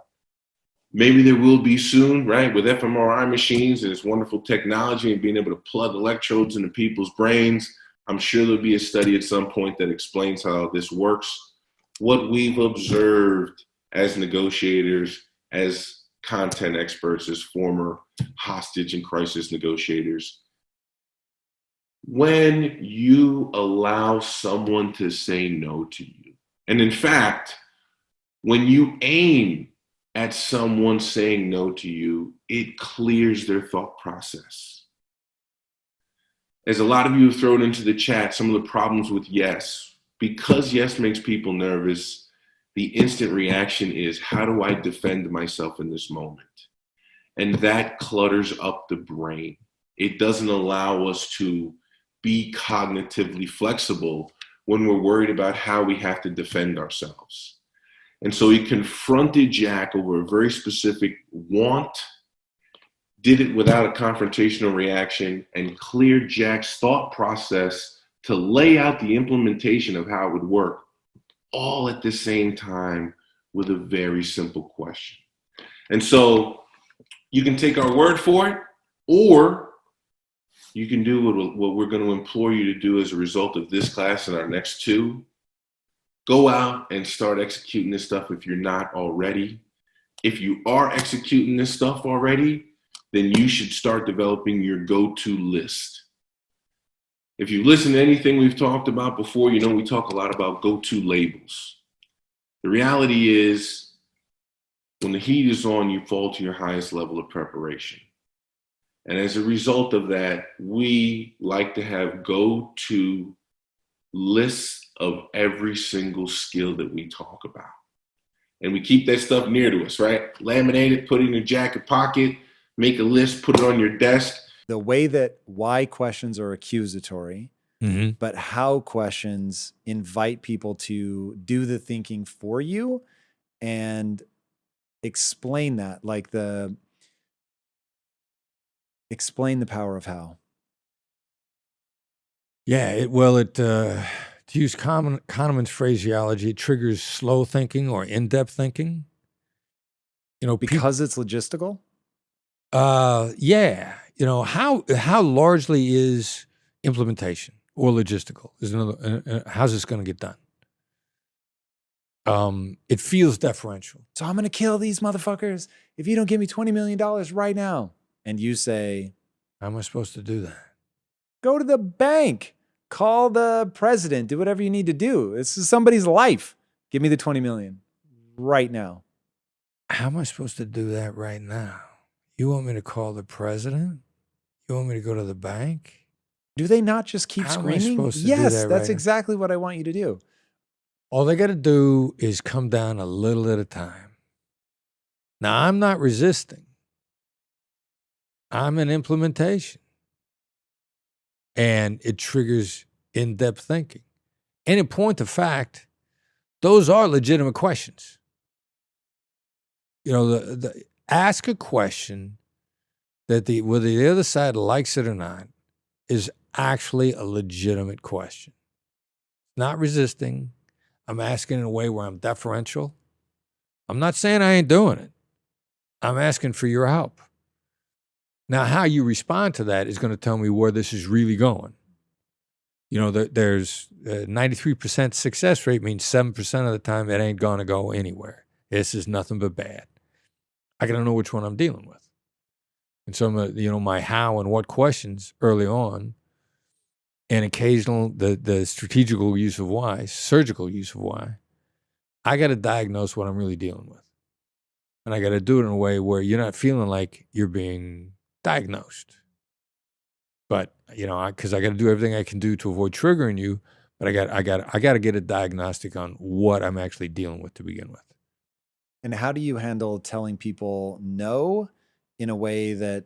Maybe there will be soon, right? With fMRI machines and its wonderful technology and being able to plug electrodes into people's brains, I'm sure there'll be a study at some point that explains how this works. What we've observed as negotiators, as content experts, as former hostage and crisis negotiators, when you allow someone to say no to you. And in fact, when you aim at someone saying no to you, it clears their thought process. As a lot of you have thrown into the chat, some of the problems with yes, because yes makes people nervous, the instant reaction is, how do I defend myself in this moment? And that clutters up the brain. It doesn't allow us to be cognitively flexible when we're worried about how we have to defend ourselves. And so he confronted Jack over a very specific want, did it without a confrontational reaction, and cleared Jack's thought process to lay out the implementation of how it would work, all at the same time with a very simple question. And so you can take our word for it, or you can do what we're going to implore you to do as a result of this class and our next two. Go out and start executing this stuff if you're not already. If you are executing this stuff already, then you should start developing your go-to list. If you listen to anything we've talked about before, you know we talk a lot about go-to labels. The reality is, when the heat is on, you fall to your highest level of preparation. And as a result of that, we like to have go-to lists of every single skill that we talk about. And we keep that stuff near to us, right? Laminate it, put it in your jacket pocket, make a list, put it on your desk. The way that why questions are accusatory, but how questions invite people to do the thinking for you and explain that, like explain the power of how. Yeah, to use Kahneman's phraseology, it triggers slow thinking or in-depth thinking. You know, because it's logistical? Yeah. You know, how largely is implementation or logistical? Is another. How's this going to get done? It feels deferential. So I'm going to kill these motherfuckers if you don't give me $20 million right now. And you say, how am I supposed to do that? Go to the bank, call the president, do whatever you need to do. This is somebody's life. Give me the 20 million right now. How am I supposed to do that right now? You want me to call the president? You want me to go to the bank? Do they not just keep screaming? Yes, that's exactly what I want you to do. All they got to do is come down a little at a time. Now, I'm not resisting. I'm in implementation. And it triggers in-depth thinking. And in point of fact, those are legitimate questions. You know, ask a question that whether the other side likes it or not is actually a legitimate question. Not resisting. I'm asking in a way where I'm deferential. I'm not saying I ain't doing it. I'm asking for your help. Now, how you respond to that is going to tell me where this is really going. You know, there's 93% success rate means 7% of the time it ain't going to go anywhere. This is nothing but bad. I got to know which one I'm dealing with. And so, my how and what questions early on, and occasional, the strategical use of why, surgical use of why, I got to diagnose what I'm really dealing with. And I got to do it in a way where you're not feeling like you're being diagnosed. But, because I got to do everything I can do to avoid triggering you, but I got to get a diagnostic on what I'm actually dealing with to begin with. And how do you handle telling people no in a way that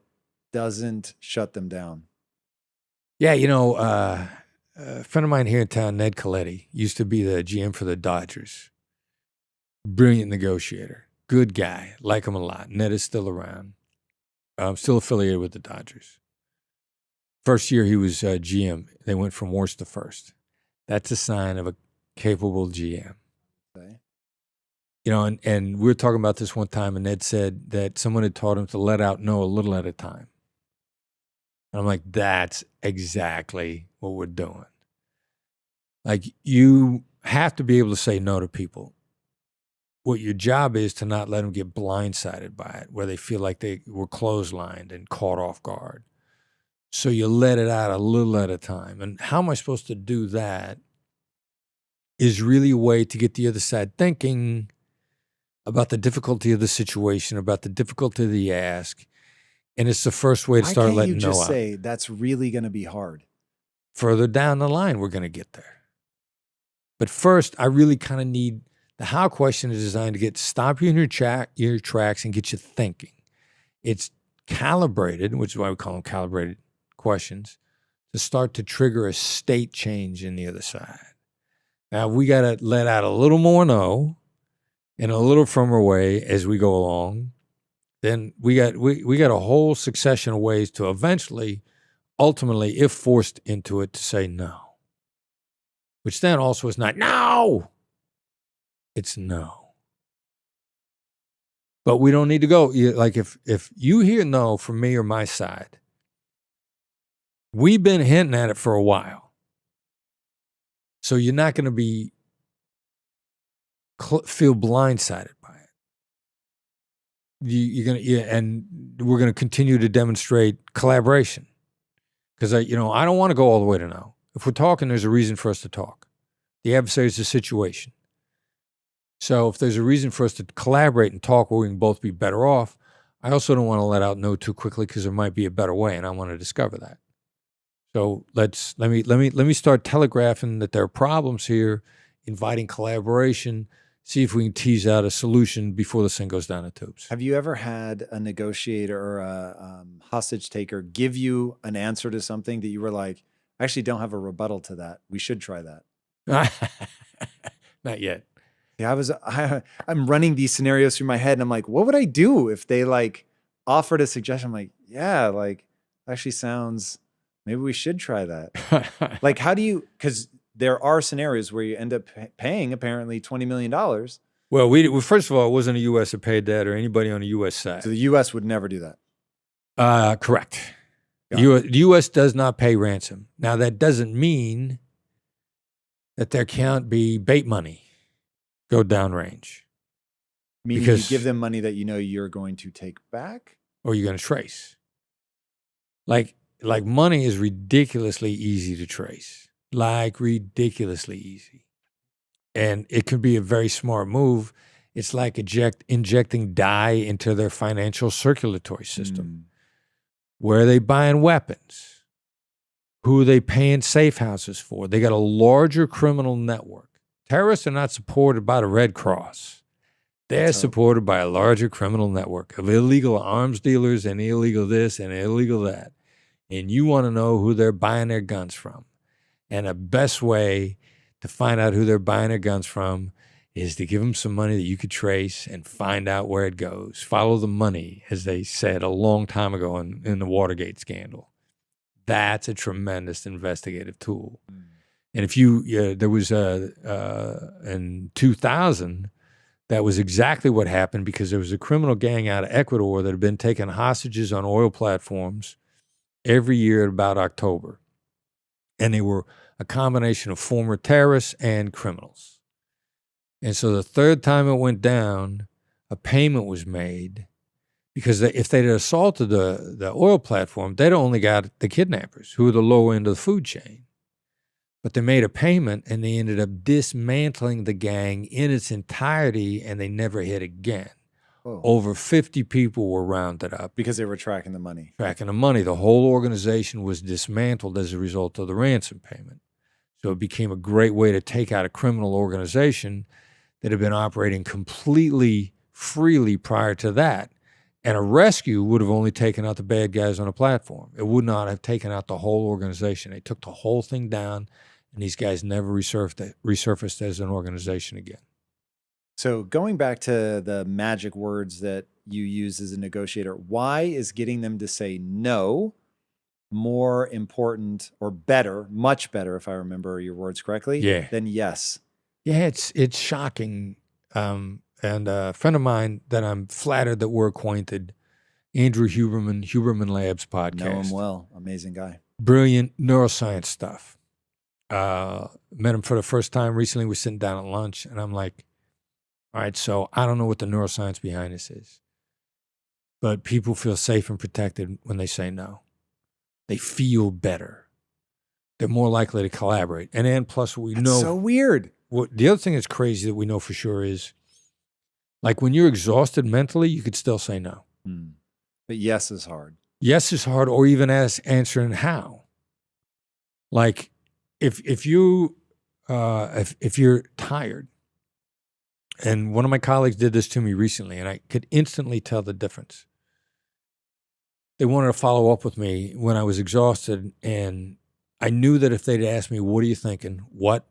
doesn't shut them down? Yeah, a friend of mine here in town, Ned Coletti, used to be the GM for the Dodgers. Brilliant negotiator. Good guy. Like him a lot. Ned is still around. Still affiliated with the Dodgers. First year he was GM. They went from worst to first. That's a sign of a capable GM. Okay. And we were talking about this one time, and Ned said that someone had taught him to let out no a little at a time. And I'm like, that's exactly what we're doing. Like, you have to be able to say no to people. What your job is to not let them get blindsided by it, where they feel like they were clotheslined and caught off guard. So you let it out a little at a time. And how am I supposed to do that is really a way to get the other side thinking about the difficulty of the situation, about the difficulty of the ask. And it's the first way to Why start can't letting you no just out. say that's really going to be hard? Further down the line, we're going to get there. But first, I really kind of need the how question is designed to stop you in your tracks and get you thinking. It's calibrated, which is why we call them calibrated questions, to start to trigger a state change in the other side. Now, we got to let out a little more no in a little firmer way as we go along. Then we got a whole succession of ways to eventually, ultimately, if forced into it, to say no. Which then also is not no. It's no. But we don't need to go. Like if you hear no from me or my side, we've been hinting at it for a while. So you're not going to be feel blindsided by it. And we're going to continue to demonstrate collaboration. Because I don't want to go all the way to no. If we're talking, there's a reason for us to talk. The adversary is the situation. So if there's a reason for us to collaborate and talk where we can both be better off, I also don't want to let out no too quickly because there might be a better way, and I want to discover that. So let me start telegraphing that there are problems here, inviting collaboration, see if we can tease out a solution before this thing goes down the tubes. Have you ever had a negotiator or a hostage taker give you an answer to something that you were like, I actually don't have a rebuttal to that. We should try that. Not yet. Yeah, I'm running these scenarios through my head and I'm like, what would I do if they like offered a suggestion? I'm like, yeah, like actually sounds, maybe we should try that. Like, how do you, because there are scenarios where you end up paying apparently $20 million. Well, we first of all, it wasn't a U.S. that paid that or anybody on the U.S. side. So the U.S. would never do that. Correct. The U.S. does not pay ransom. Now, that doesn't mean that there can't be bait money go downrange. Meaning you give them money that you know you're going to take back? Or you're going to trace. Like money is ridiculously easy to trace. Like ridiculously easy. And it could be a very smart move. It's like injecting dye into their financial circulatory system. Where are they buying weapons? Who are they paying safe houses for? They got a larger criminal network. Terrorists are not supported by the Red Cross. They're supported by a larger criminal network of illegal arms dealers and illegal this and illegal that. And you want to know who they're buying their guns from. And the best way to find out who they're buying their guns from is to give them some money that you could trace and find out where it goes. Follow the money, as they said a long time ago in the Watergate scandal. That's a tremendous investigative tool. And if there was in 2000, that was exactly what happened because there was a criminal gang out of Ecuador that had been taking hostages on oil platforms every year at about October. And they were a combination of former terrorists and criminals. And so the third time it went down, a payment was made because if they'd assaulted the oil platform, they'd only got the kidnappers, who were the lower end of the food chain. But they made a payment and they ended up dismantling the gang in its entirety and they never hit again. Oh. Over 50 people were rounded up. Because they were tracking the money. Tracking the money. The whole organization was dismantled as a result of the ransom payment. So it became a great way to take out a criminal organization that had been operating completely freely prior to that. And a rescue would have only taken out the bad guys on a platform. It would not have taken out the whole organization. They took the whole thing down, and these guys never resurfaced as an organization again. So going back to the magic words that you use as a negotiator, why is getting them to say no more important or better, much better, if I remember your words correctly, than yes? Yeah, it's shocking. And a friend of mine that I'm flattered that we're acquainted, Andrew Huberman Labs podcast. Know him well. Amazing guy. Brilliant neuroscience stuff. Met him for the first time recently. We're sitting down at lunch, and I'm like, all right, so I don't know what the neuroscience behind this is, but people feel safe and protected when they say no. they feel better. They're more likely to collaborate. And then plus we That's know. so weird. What the other thing that's crazy that we know for sure is, like when you're exhausted mentally, you could still say no. But yes is hard. Yes is hard, or even answering how. Like if you're tired, and one of my colleagues did this to me recently, and I could instantly tell the difference. They wanted to follow up with me when I was exhausted, and I knew that if they'd asked me, "What are you thinking?" What?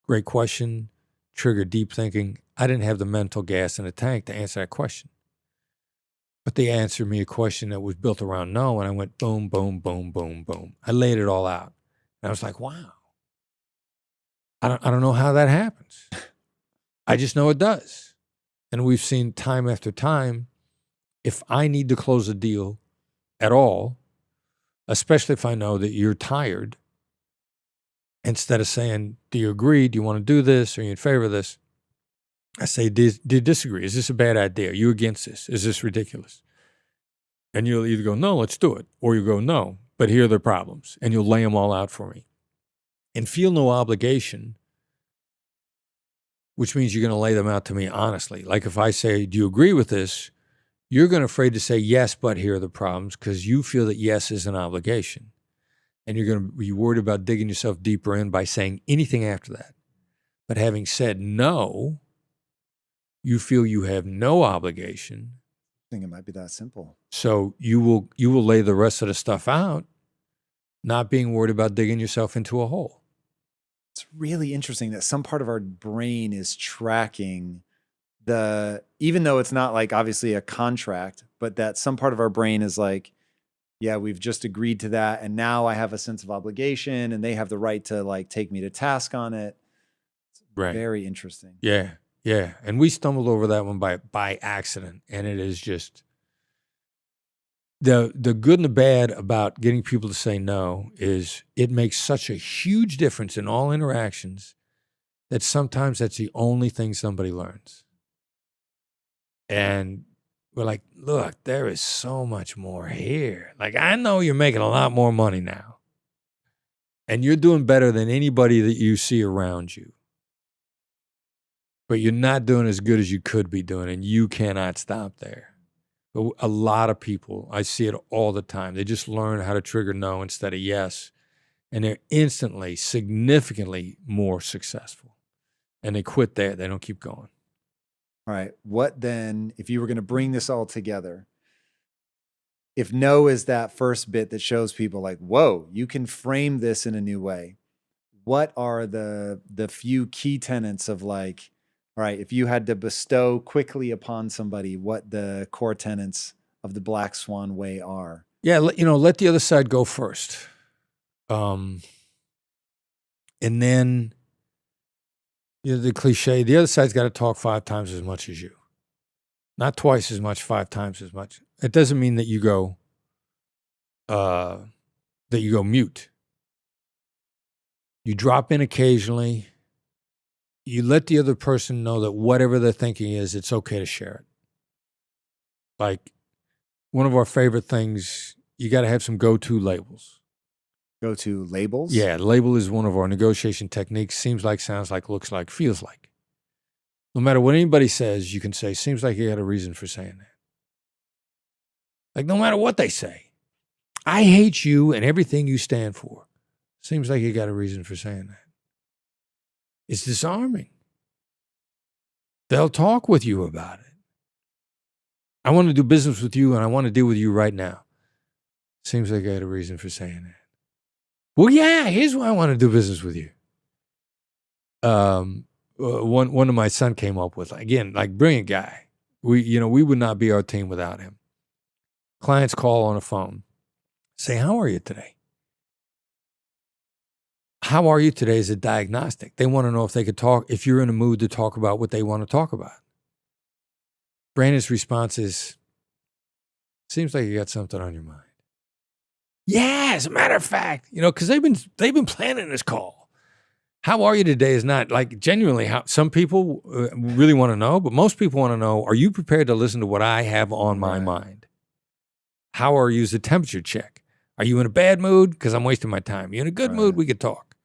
Great question. Trigger deep thinking. I didn't have the mental gas in the tank to answer that question. But they answered me a question that was built around no, and I went boom, boom, boom, boom, boom. I laid it all out. And I was like, wow. I don't know how that happens. I just know it does. And we've seen time after time, if I need to close a deal at all, especially if I know that you're tired, instead of saying, do you agree? Do you want to do this? Are you in favor of this? I say, do you disagree? Is this a bad idea? Are you against this? Is this ridiculous? And you'll either go, no, let's do it. Or you go, no, but here are the problems. And you'll lay them all out for me. And feel no obligation, which means you're going to lay them out to me honestly. Like if I say, do you agree with this? You're going to afraid to say yes, but here are the problems, because you feel that yes is an obligation. And you're going to be worried about digging yourself deeper in by saying anything after that. But having said no, you feel you have no obligation. I think it might be that simple. So you will lay the rest of the stuff out, not being worried about digging yourself into a hole. It's really interesting that some part of our brain is tracking even though it's not like obviously a contract, but that some part of our brain is like, yeah, we've just agreed to that. And now I have a sense of obligation and they have the right to like take me to task on it. It's very interesting. Yeah. Yeah. And we stumbled over that one by accident. And it is just the good and the bad about getting people to say no is it makes such a huge difference in all interactions that sometimes that's the only thing somebody learns. And we're like, look, there is so much more here. Like, I know you're making a lot more money now. And you're doing better than anybody that you see around you. But you're not doing as good as you could be doing, and you cannot stop there. But a lot of people, I see it all the time. They just learn how to trigger no instead of yes. And they're instantly, significantly more successful. And they quit there. They don't keep going. All right. What then, if you were going to bring this all together, if no is that first bit that shows people like, whoa, you can frame this in a new way. What are the few key tenets of like, all right, if you had to bestow quickly upon somebody, what the core tenets of the Black Swan way are? Yeah, let the other side go first. And then, the cliche, the other side's got to talk 5 times as much as you. Not twice as much, 5 times as much. It doesn't mean that you go mute. You drop in occasionally. You let the other person know that whatever they're thinking is, it's okay to share it. Like one of our favorite things, you got to have some go-to labels. Go-to labels? Yeah, label is one of our negotiation techniques. Seems like, sounds like, looks like, feels like. No matter what anybody says, you can say, seems like you had a reason for saying that. Like no matter what they say. I hate you and everything you stand for. Seems like you got a reason for saying that. It's disarming. They'll talk with you about it. I want to do business with you and I want to deal with you right now. Seems like I had a reason for saying that. Well, yeah, here's why I want to do business with you. One of my son came up with, again, like brilliant guy. We would not be our team without him. Clients call on a phone, say, how are you today? How are you today is a diagnostic. They want to know if they could talk, if you're in a mood to talk about what they want to talk about. Brandon's response is, seems like you got something on your mind. Yeah, as a matter of fact, because they've been planning this call. How are you today is not like genuinely how some people really want to know, but most people want to know, are you prepared to listen to what I have on my mind? How are you is a temperature check. Are you in a bad mood? Because I'm wasting my time. You in a good mood? We could talk.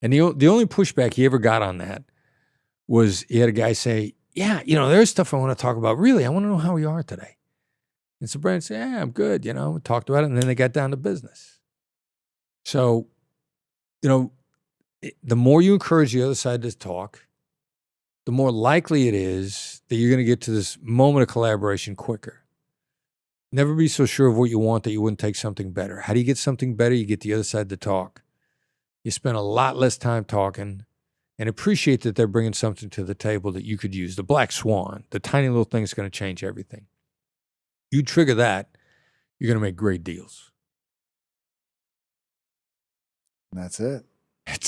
And the only pushback he ever got on that was he had a guy say, yeah, there's stuff I want to talk about. Really, I want to know how you are today. And so Brandon said, yeah, I'm good. We talked about it, and then they got down to business. So, the more you encourage the other side to talk, the more likely it is that you're going to get to this moment of collaboration quicker. Never be so sure of what you want that you wouldn't take something better. How do you get something better? You get the other side to talk. You spend a lot less time talking and appreciate that they're bringing something to the table that you could use. The black swan, the tiny little thing is going to change everything. You trigger that, you're going to make great deals. That's it.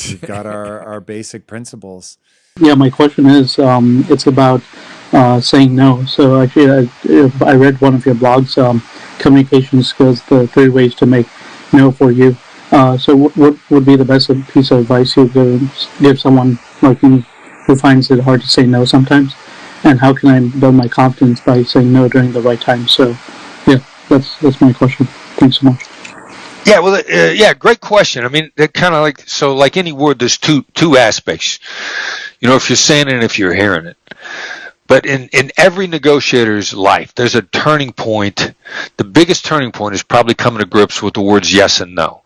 We've got our basic principles. Yeah, my question is, it's about saying no. So actually, I read one of your blogs, Communication Skills, the 3 ways to make no for you. So what would be the best piece of advice you would give someone like me who finds it hard to say no sometimes? And how can I build my confidence by saying no during the right time? So yeah, that's my question. Thanks so much. Yeah, well, great question. I mean, they're kind of like any word, there's two aspects. If you're saying it and if you're hearing it. But in every negotiator's life, there's a turning point. The biggest turning point is probably coming to grips with the words yes and no.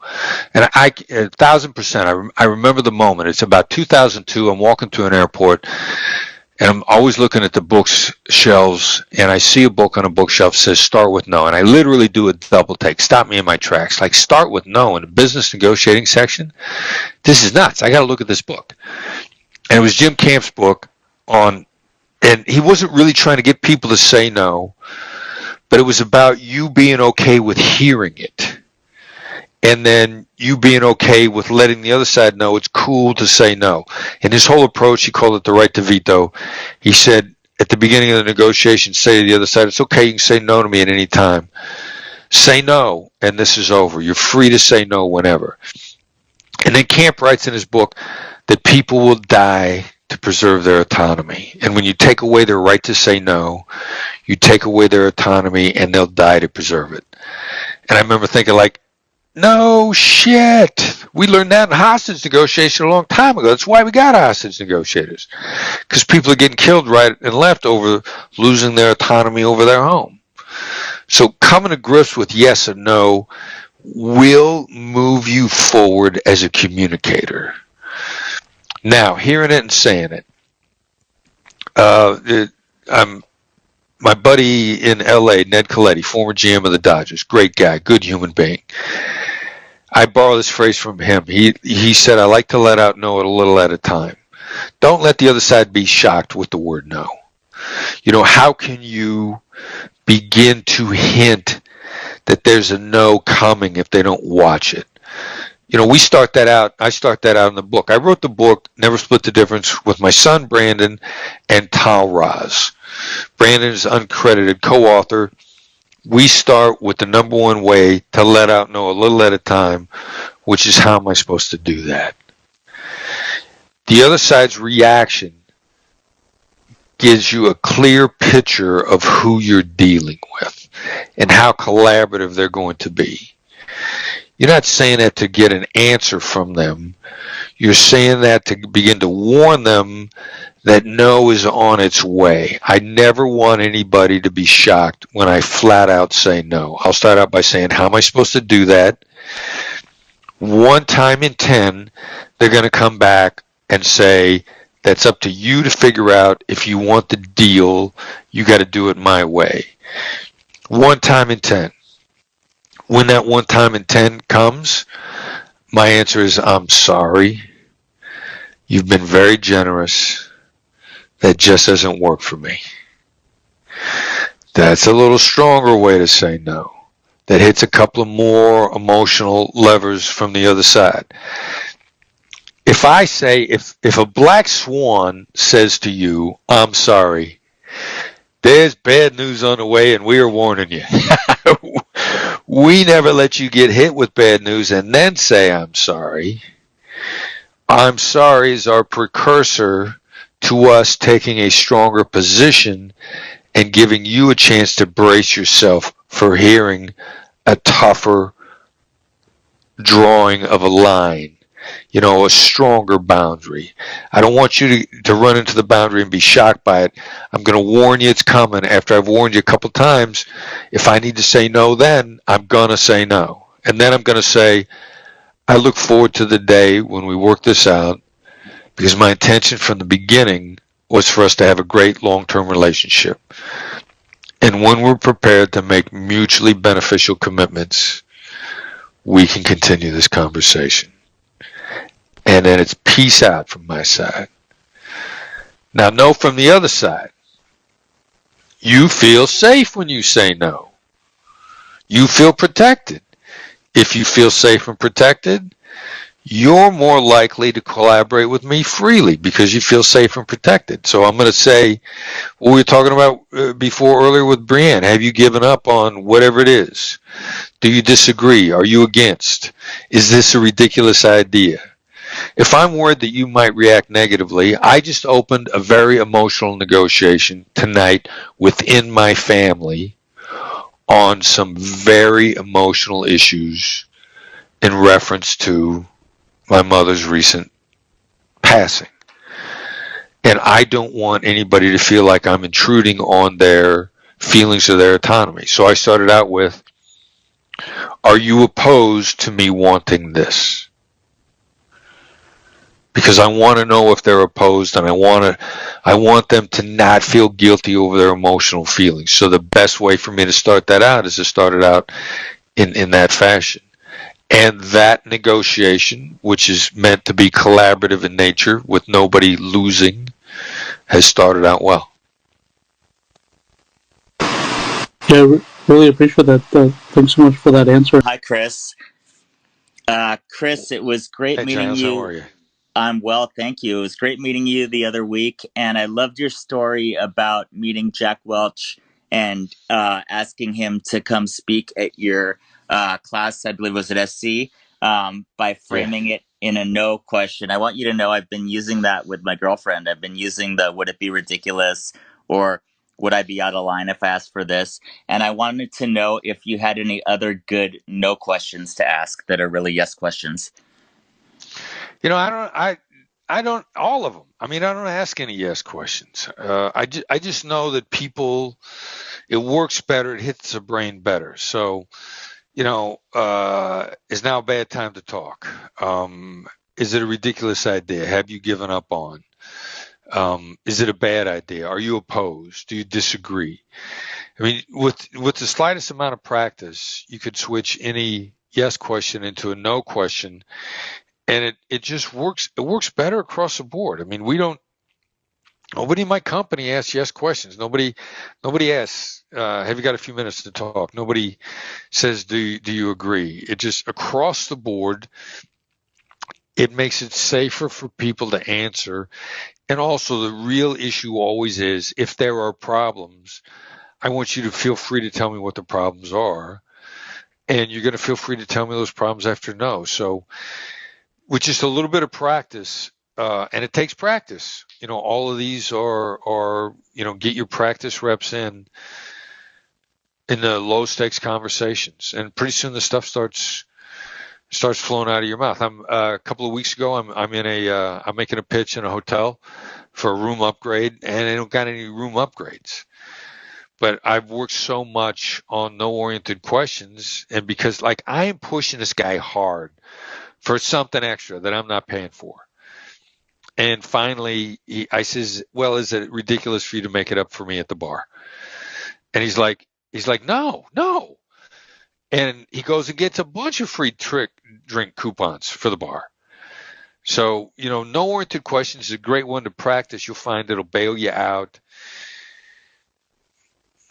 And 1,000%, I remember the moment. It's about 2002. I'm walking through an airport, and I'm always looking at the bookshelves, and I see a book on a bookshelf that says start with no. And I literally do a double take, stop me in my tracks. Like, start with no in the business negotiating section? This is nuts. I got to look at this book. And it was Jim Camp's book and he wasn't really trying to get people to say no, but it was about you being okay with hearing it. And then you being okay with letting the other side know it's cool to say no. And his whole approach, he called it the right to veto. He said at the beginning of the negotiation, say to the other side, it's okay, you can say no to me at any time. Say no, and this is over. You're free to say no whenever. And then Camp writes in his book that people will die to preserve their autonomy. And when you take away their right to say no, you take away their autonomy, and they'll die to preserve it. And I remember thinking, no shit. We learned that in hostage negotiation a long time ago. That's why we got hostage negotiators. Because people are getting killed right and left over losing their autonomy over their home. So coming to grips with yes or no will move you forward as a communicator. Now, hearing it and saying it. My buddy in LA, Ned Colletti, former GM of the Dodgers, great guy, good human being. I borrow this phrase from him. He said, I like to let out no a little at a time. Don't let the other side be shocked with the word no. How can you begin to hint that there's a no coming if they don't watch it? We start that out. I start that out in the book. I wrote the book, Never Split the Difference, with my son, Brandon, and Tal Raz. Brandon is uncredited co-author. We start with the number one way to let out no a little at a time, which is how am I supposed to do that? The other side's reaction gives you a clear picture of who you're dealing with and how collaborative they're going to be. You're not saying that to get an answer from them. You're saying that to begin to warn them that no is on its way. I never want anybody to be shocked when I flat out say no. I'll start out by saying, how am I supposed to do that? 1 time in 10, they're going to come back and say, that's up to you to figure out. If you want the deal, you got to do it my way. 1 time in 10. When that 1 time in 10 comes, my answer is, I'm sorry. You've been very generous. That just doesn't work for me. That's a little stronger way to say no. That hits a couple of more emotional levers from the other side. If I say, if a black swan says to you, I'm sorry, there's bad news on the way and we are warning you. We never let you get hit with bad news and then say, I'm sorry. I'm sorry is our precursor to us taking a stronger position and giving you a chance to brace yourself for hearing a tougher, drawing of a line, you know, a stronger boundary. I don't want you to run into the boundary and be shocked by it. I'm going to warn you it's coming. After I've warned you a couple times, if I need to say no, then I'm going to say no. And then I'm going to say, I look forward to the day when we work this out, because my intention from the beginning was for us to have a great long-term relationship. And when we're prepared to make mutually beneficial commitments, we can continue this conversation. And then it's peace out from my side. Now, no from the other side. You feel safe when you say no. You feel protected. If you feel safe and protected, you're more likely to collaborate with me freely because you feel safe and protected. So I'm going to say what we were talking about before earlier with Brianne. Have you given up on whatever it is? Do you disagree? Are you against? Is this a ridiculous idea? If I'm worried that you might react negatively, I just opened a very emotional negotiation tonight within my family on some very emotional issues in reference to my mother's recent passing. And I don't want anybody to feel like I'm intruding on their feelings or their autonomy. So I started out with, are you opposed to me wanting this? Because I want to know if they're opposed, and I want them to not feel guilty over their emotional feelings. So the best way for me to start that out is to start it out in that fashion. And that negotiation, which is meant to be collaborative in nature with nobody losing, has started out well. Yeah, really appreciate that. Thanks so much for that answer. Hi, Chris. Chris, it was great meeting Giles, you. how are you? I'm well, thank you. It was great meeting you the other week, and I loved your story about meeting Jack Welch and asking him to come speak at your class, I believe was at SC, by framing it in a no question. I want you to know I've been using that with my girlfriend. I've been using the would it be ridiculous or would I be out of line if I asked for this? And I wanted to know if you had any other good no questions to ask that are really yes questions. You know, I don't, all of them. I mean, I don't ask any yes questions. I just know that people, it works better, it hits the brain better. So, you know, is now a bad time to talk? Is it a ridiculous idea? Have you given up on? Is it a bad idea? Are you opposed? Do you disagree? I mean, with the slightest amount of practice, you could switch any yes question into a no question, and it just works. It works better across the board. I mean, nobody in my company asks yes questions. Nobody asks, have you got a few minutes to talk? Nobody says, do you agree? It just across the board, it makes it safer for people to answer. And also the real issue always is, if there are problems, I want you to feel free to tell me what the problems are. And you're going to feel free to tell me those problems after no. So with just a little bit of practice, and it takes practice, you know, all of these are, you know, get your practice reps in the low stakes conversations. And pretty soon the stuff starts flowing out of your mouth. A couple of weeks ago, I'm making a pitch in a hotel for a room upgrade, and they don't got any room upgrades. But I've worked so much on no-oriented questions, and because like I am pushing this guy hard for something extra that I'm not paying for. And finally, I says, well, is it ridiculous for you to make it up for me at the bar? And he's like, no. And he goes and gets a bunch of free drink coupons for the bar. So, you know, no-oriented questions is a great one to practice. You'll find it'll bail you out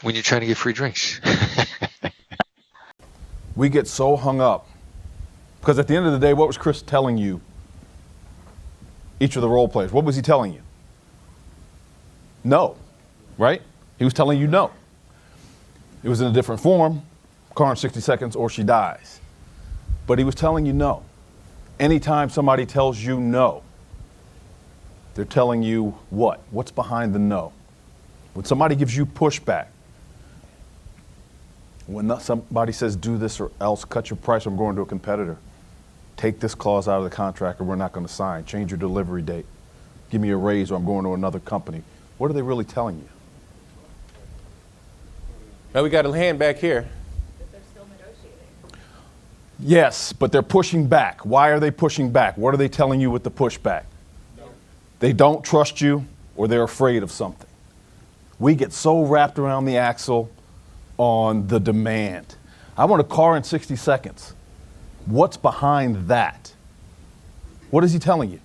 when you're trying to get free drinks. We get so hung up because at the end of the day, what was Chris telling you? Each of the role players, what was he telling you? No, right? He was telling you no. It was in a different form, car in 60 seconds or she dies. But he was telling you no. Anytime somebody tells you no, they're telling you what? What's behind the no? When somebody gives you pushback, when somebody says do this or else, cut your price, I'm going to a competitor. take this clause out of the contract or we're not going to sign. Change your delivery date. Give me a raise or I'm going to another company. What are they really telling you? Now we got a hand back here. Yes, but they're pushing back. Why are they pushing back? What are they telling you with the pushback? They don't trust you or they're afraid of something. We get so wrapped around the axle on the demand. I want a car in 60 seconds. What's behind that? What is he telling you?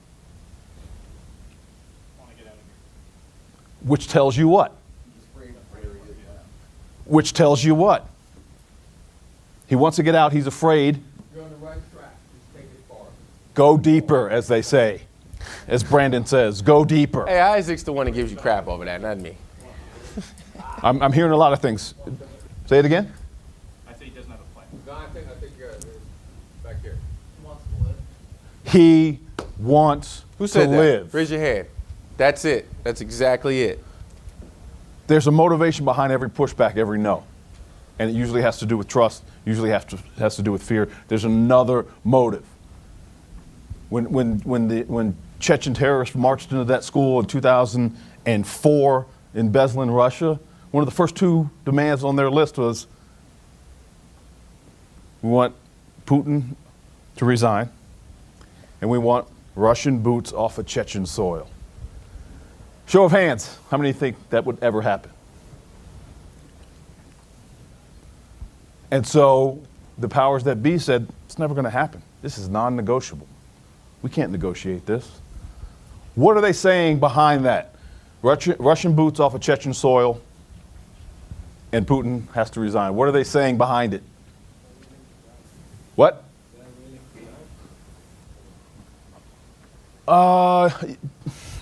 Which tells you what? Which tells you what? He wants to get out, he's afraid. You're on the right track. Just take it far. Go deeper, as they say. As Brandon says, go deeper. Hey, Isaac's the one that gives you crap over that, not me. I'm hearing a lot of things. Say it again. I say he doesn't have a plan. No, I think back here. He wants Who said to that? live. Raise your hand. That's it. That's exactly it. There's a motivation behind every pushback, every no. And it usually has to do with trust, usually has to do with fear. There's another motive. When Chechen terrorists marched into that school in 2004 in Beslan, Russia, one of the first two demands on their list was, we want Putin to resign, and we want Russian boots off of Chechen soil. Show of hands, how many think that would ever happen? And so the powers that be said, it's never going to happen. This is non-negotiable. We can't negotiate this. What are they saying behind that? Russian boots off of Chechen soil and Putin has to resign. What are they saying behind it? What?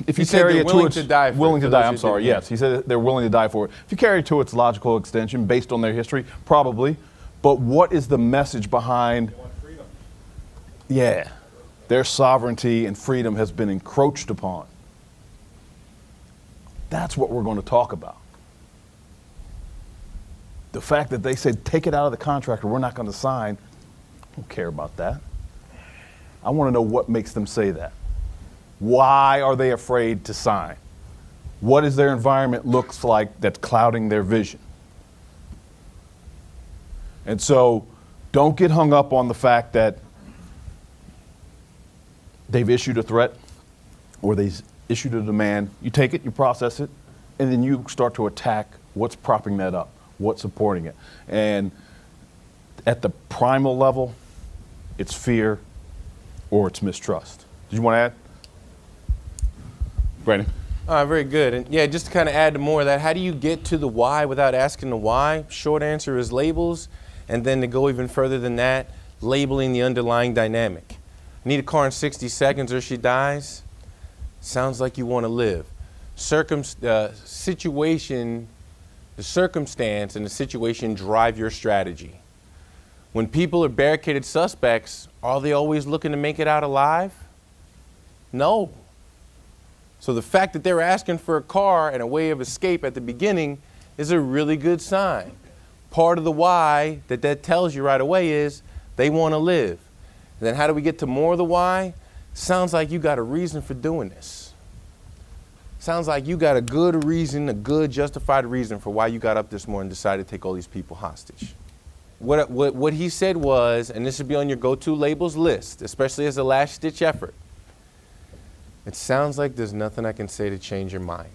If you carry it to its willing to die, I'm sorry, yes. He said they're willing to die for it. If you carry it to its logical extension based on their history, probably. But what is the message behind? They want freedom. Yeah. Their sovereignty and freedom has been encroached upon. That's what we're going to talk about. The fact that they said, take it out of the contract or we're not going to sign, I don't care about that. I want to know what makes them say that. Why are they afraid to sign? What is their environment looks like that's clouding their vision? And so don't get hung up on the fact that they've issued a threat or they've issued a demand. You take it, you process it, and then you start to attack what's propping that up, what's supporting it. And at the primal level, it's fear or it's mistrust. Did you want to add? Brandon? Very good. And yeah, just to kind of add to more of that, how do you get to the why without asking the why? Short answer is labels. And then to go even further than that, labeling the underlying dynamic. Need a car in 60 seconds or she dies? Sounds like you want to live. The circumstance and the situation drive your strategy. When people are barricaded suspects, are they always looking to make it out alive? No. So the fact that they're asking for a car and a way of escape at the beginning is a really good sign. Part of the why that tells you right away is they want to live. And then how do we get to more of the why? Sounds like you got a reason for doing this. Sounds like you got a good reason, a good justified reason for why you got up this morning and decided to take all these people hostage. What he said was, and this should be on your go-to labels list, especially as a last-ditch effort, it sounds like there's nothing I can say to change your mind.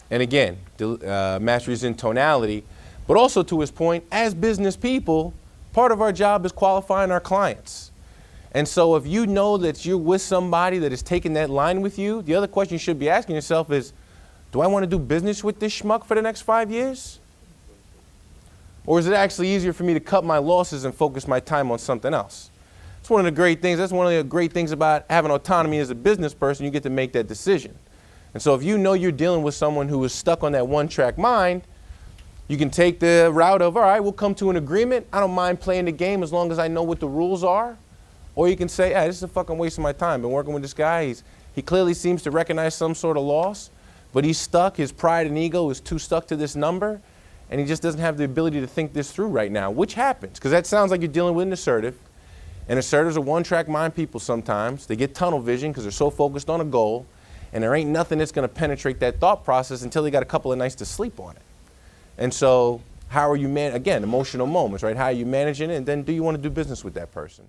And again, mastery is in tonality, but also to his point, as business people, part of our job is qualifying our clients. And so if you know that you're with somebody that is taking that line with you, the other question you should be asking yourself is, do I want to do business with this schmuck for the next 5 years? Or is it actually easier for me to cut my losses and focus my time on something else? That's one of the great things. That's one of the great things about having autonomy as a business person. You get to make that decision. And so if you know you're dealing with someone who is stuck on that one-track mind, you can take the route of, all right, we'll come to an agreement. I don't mind playing the game as long as I know what the rules are. Or you can say, hey, this is a fucking waste of my time. Been working with this guy. He clearly seems to recognize some sort of loss, but he's stuck. His pride and ego is too stuck to this number. and he just doesn't have the ability to think this through right now, which happens, because that sounds like you're dealing with an assertive. And assertives are one-track mind people sometimes. They get tunnel vision because they're so focused on a goal, and there ain't nothing that's going to penetrate that thought process until they got a couple of nights to sleep on it. And so how are you, again, emotional moments, right? How are you managing it, and then do you want to do business with that person?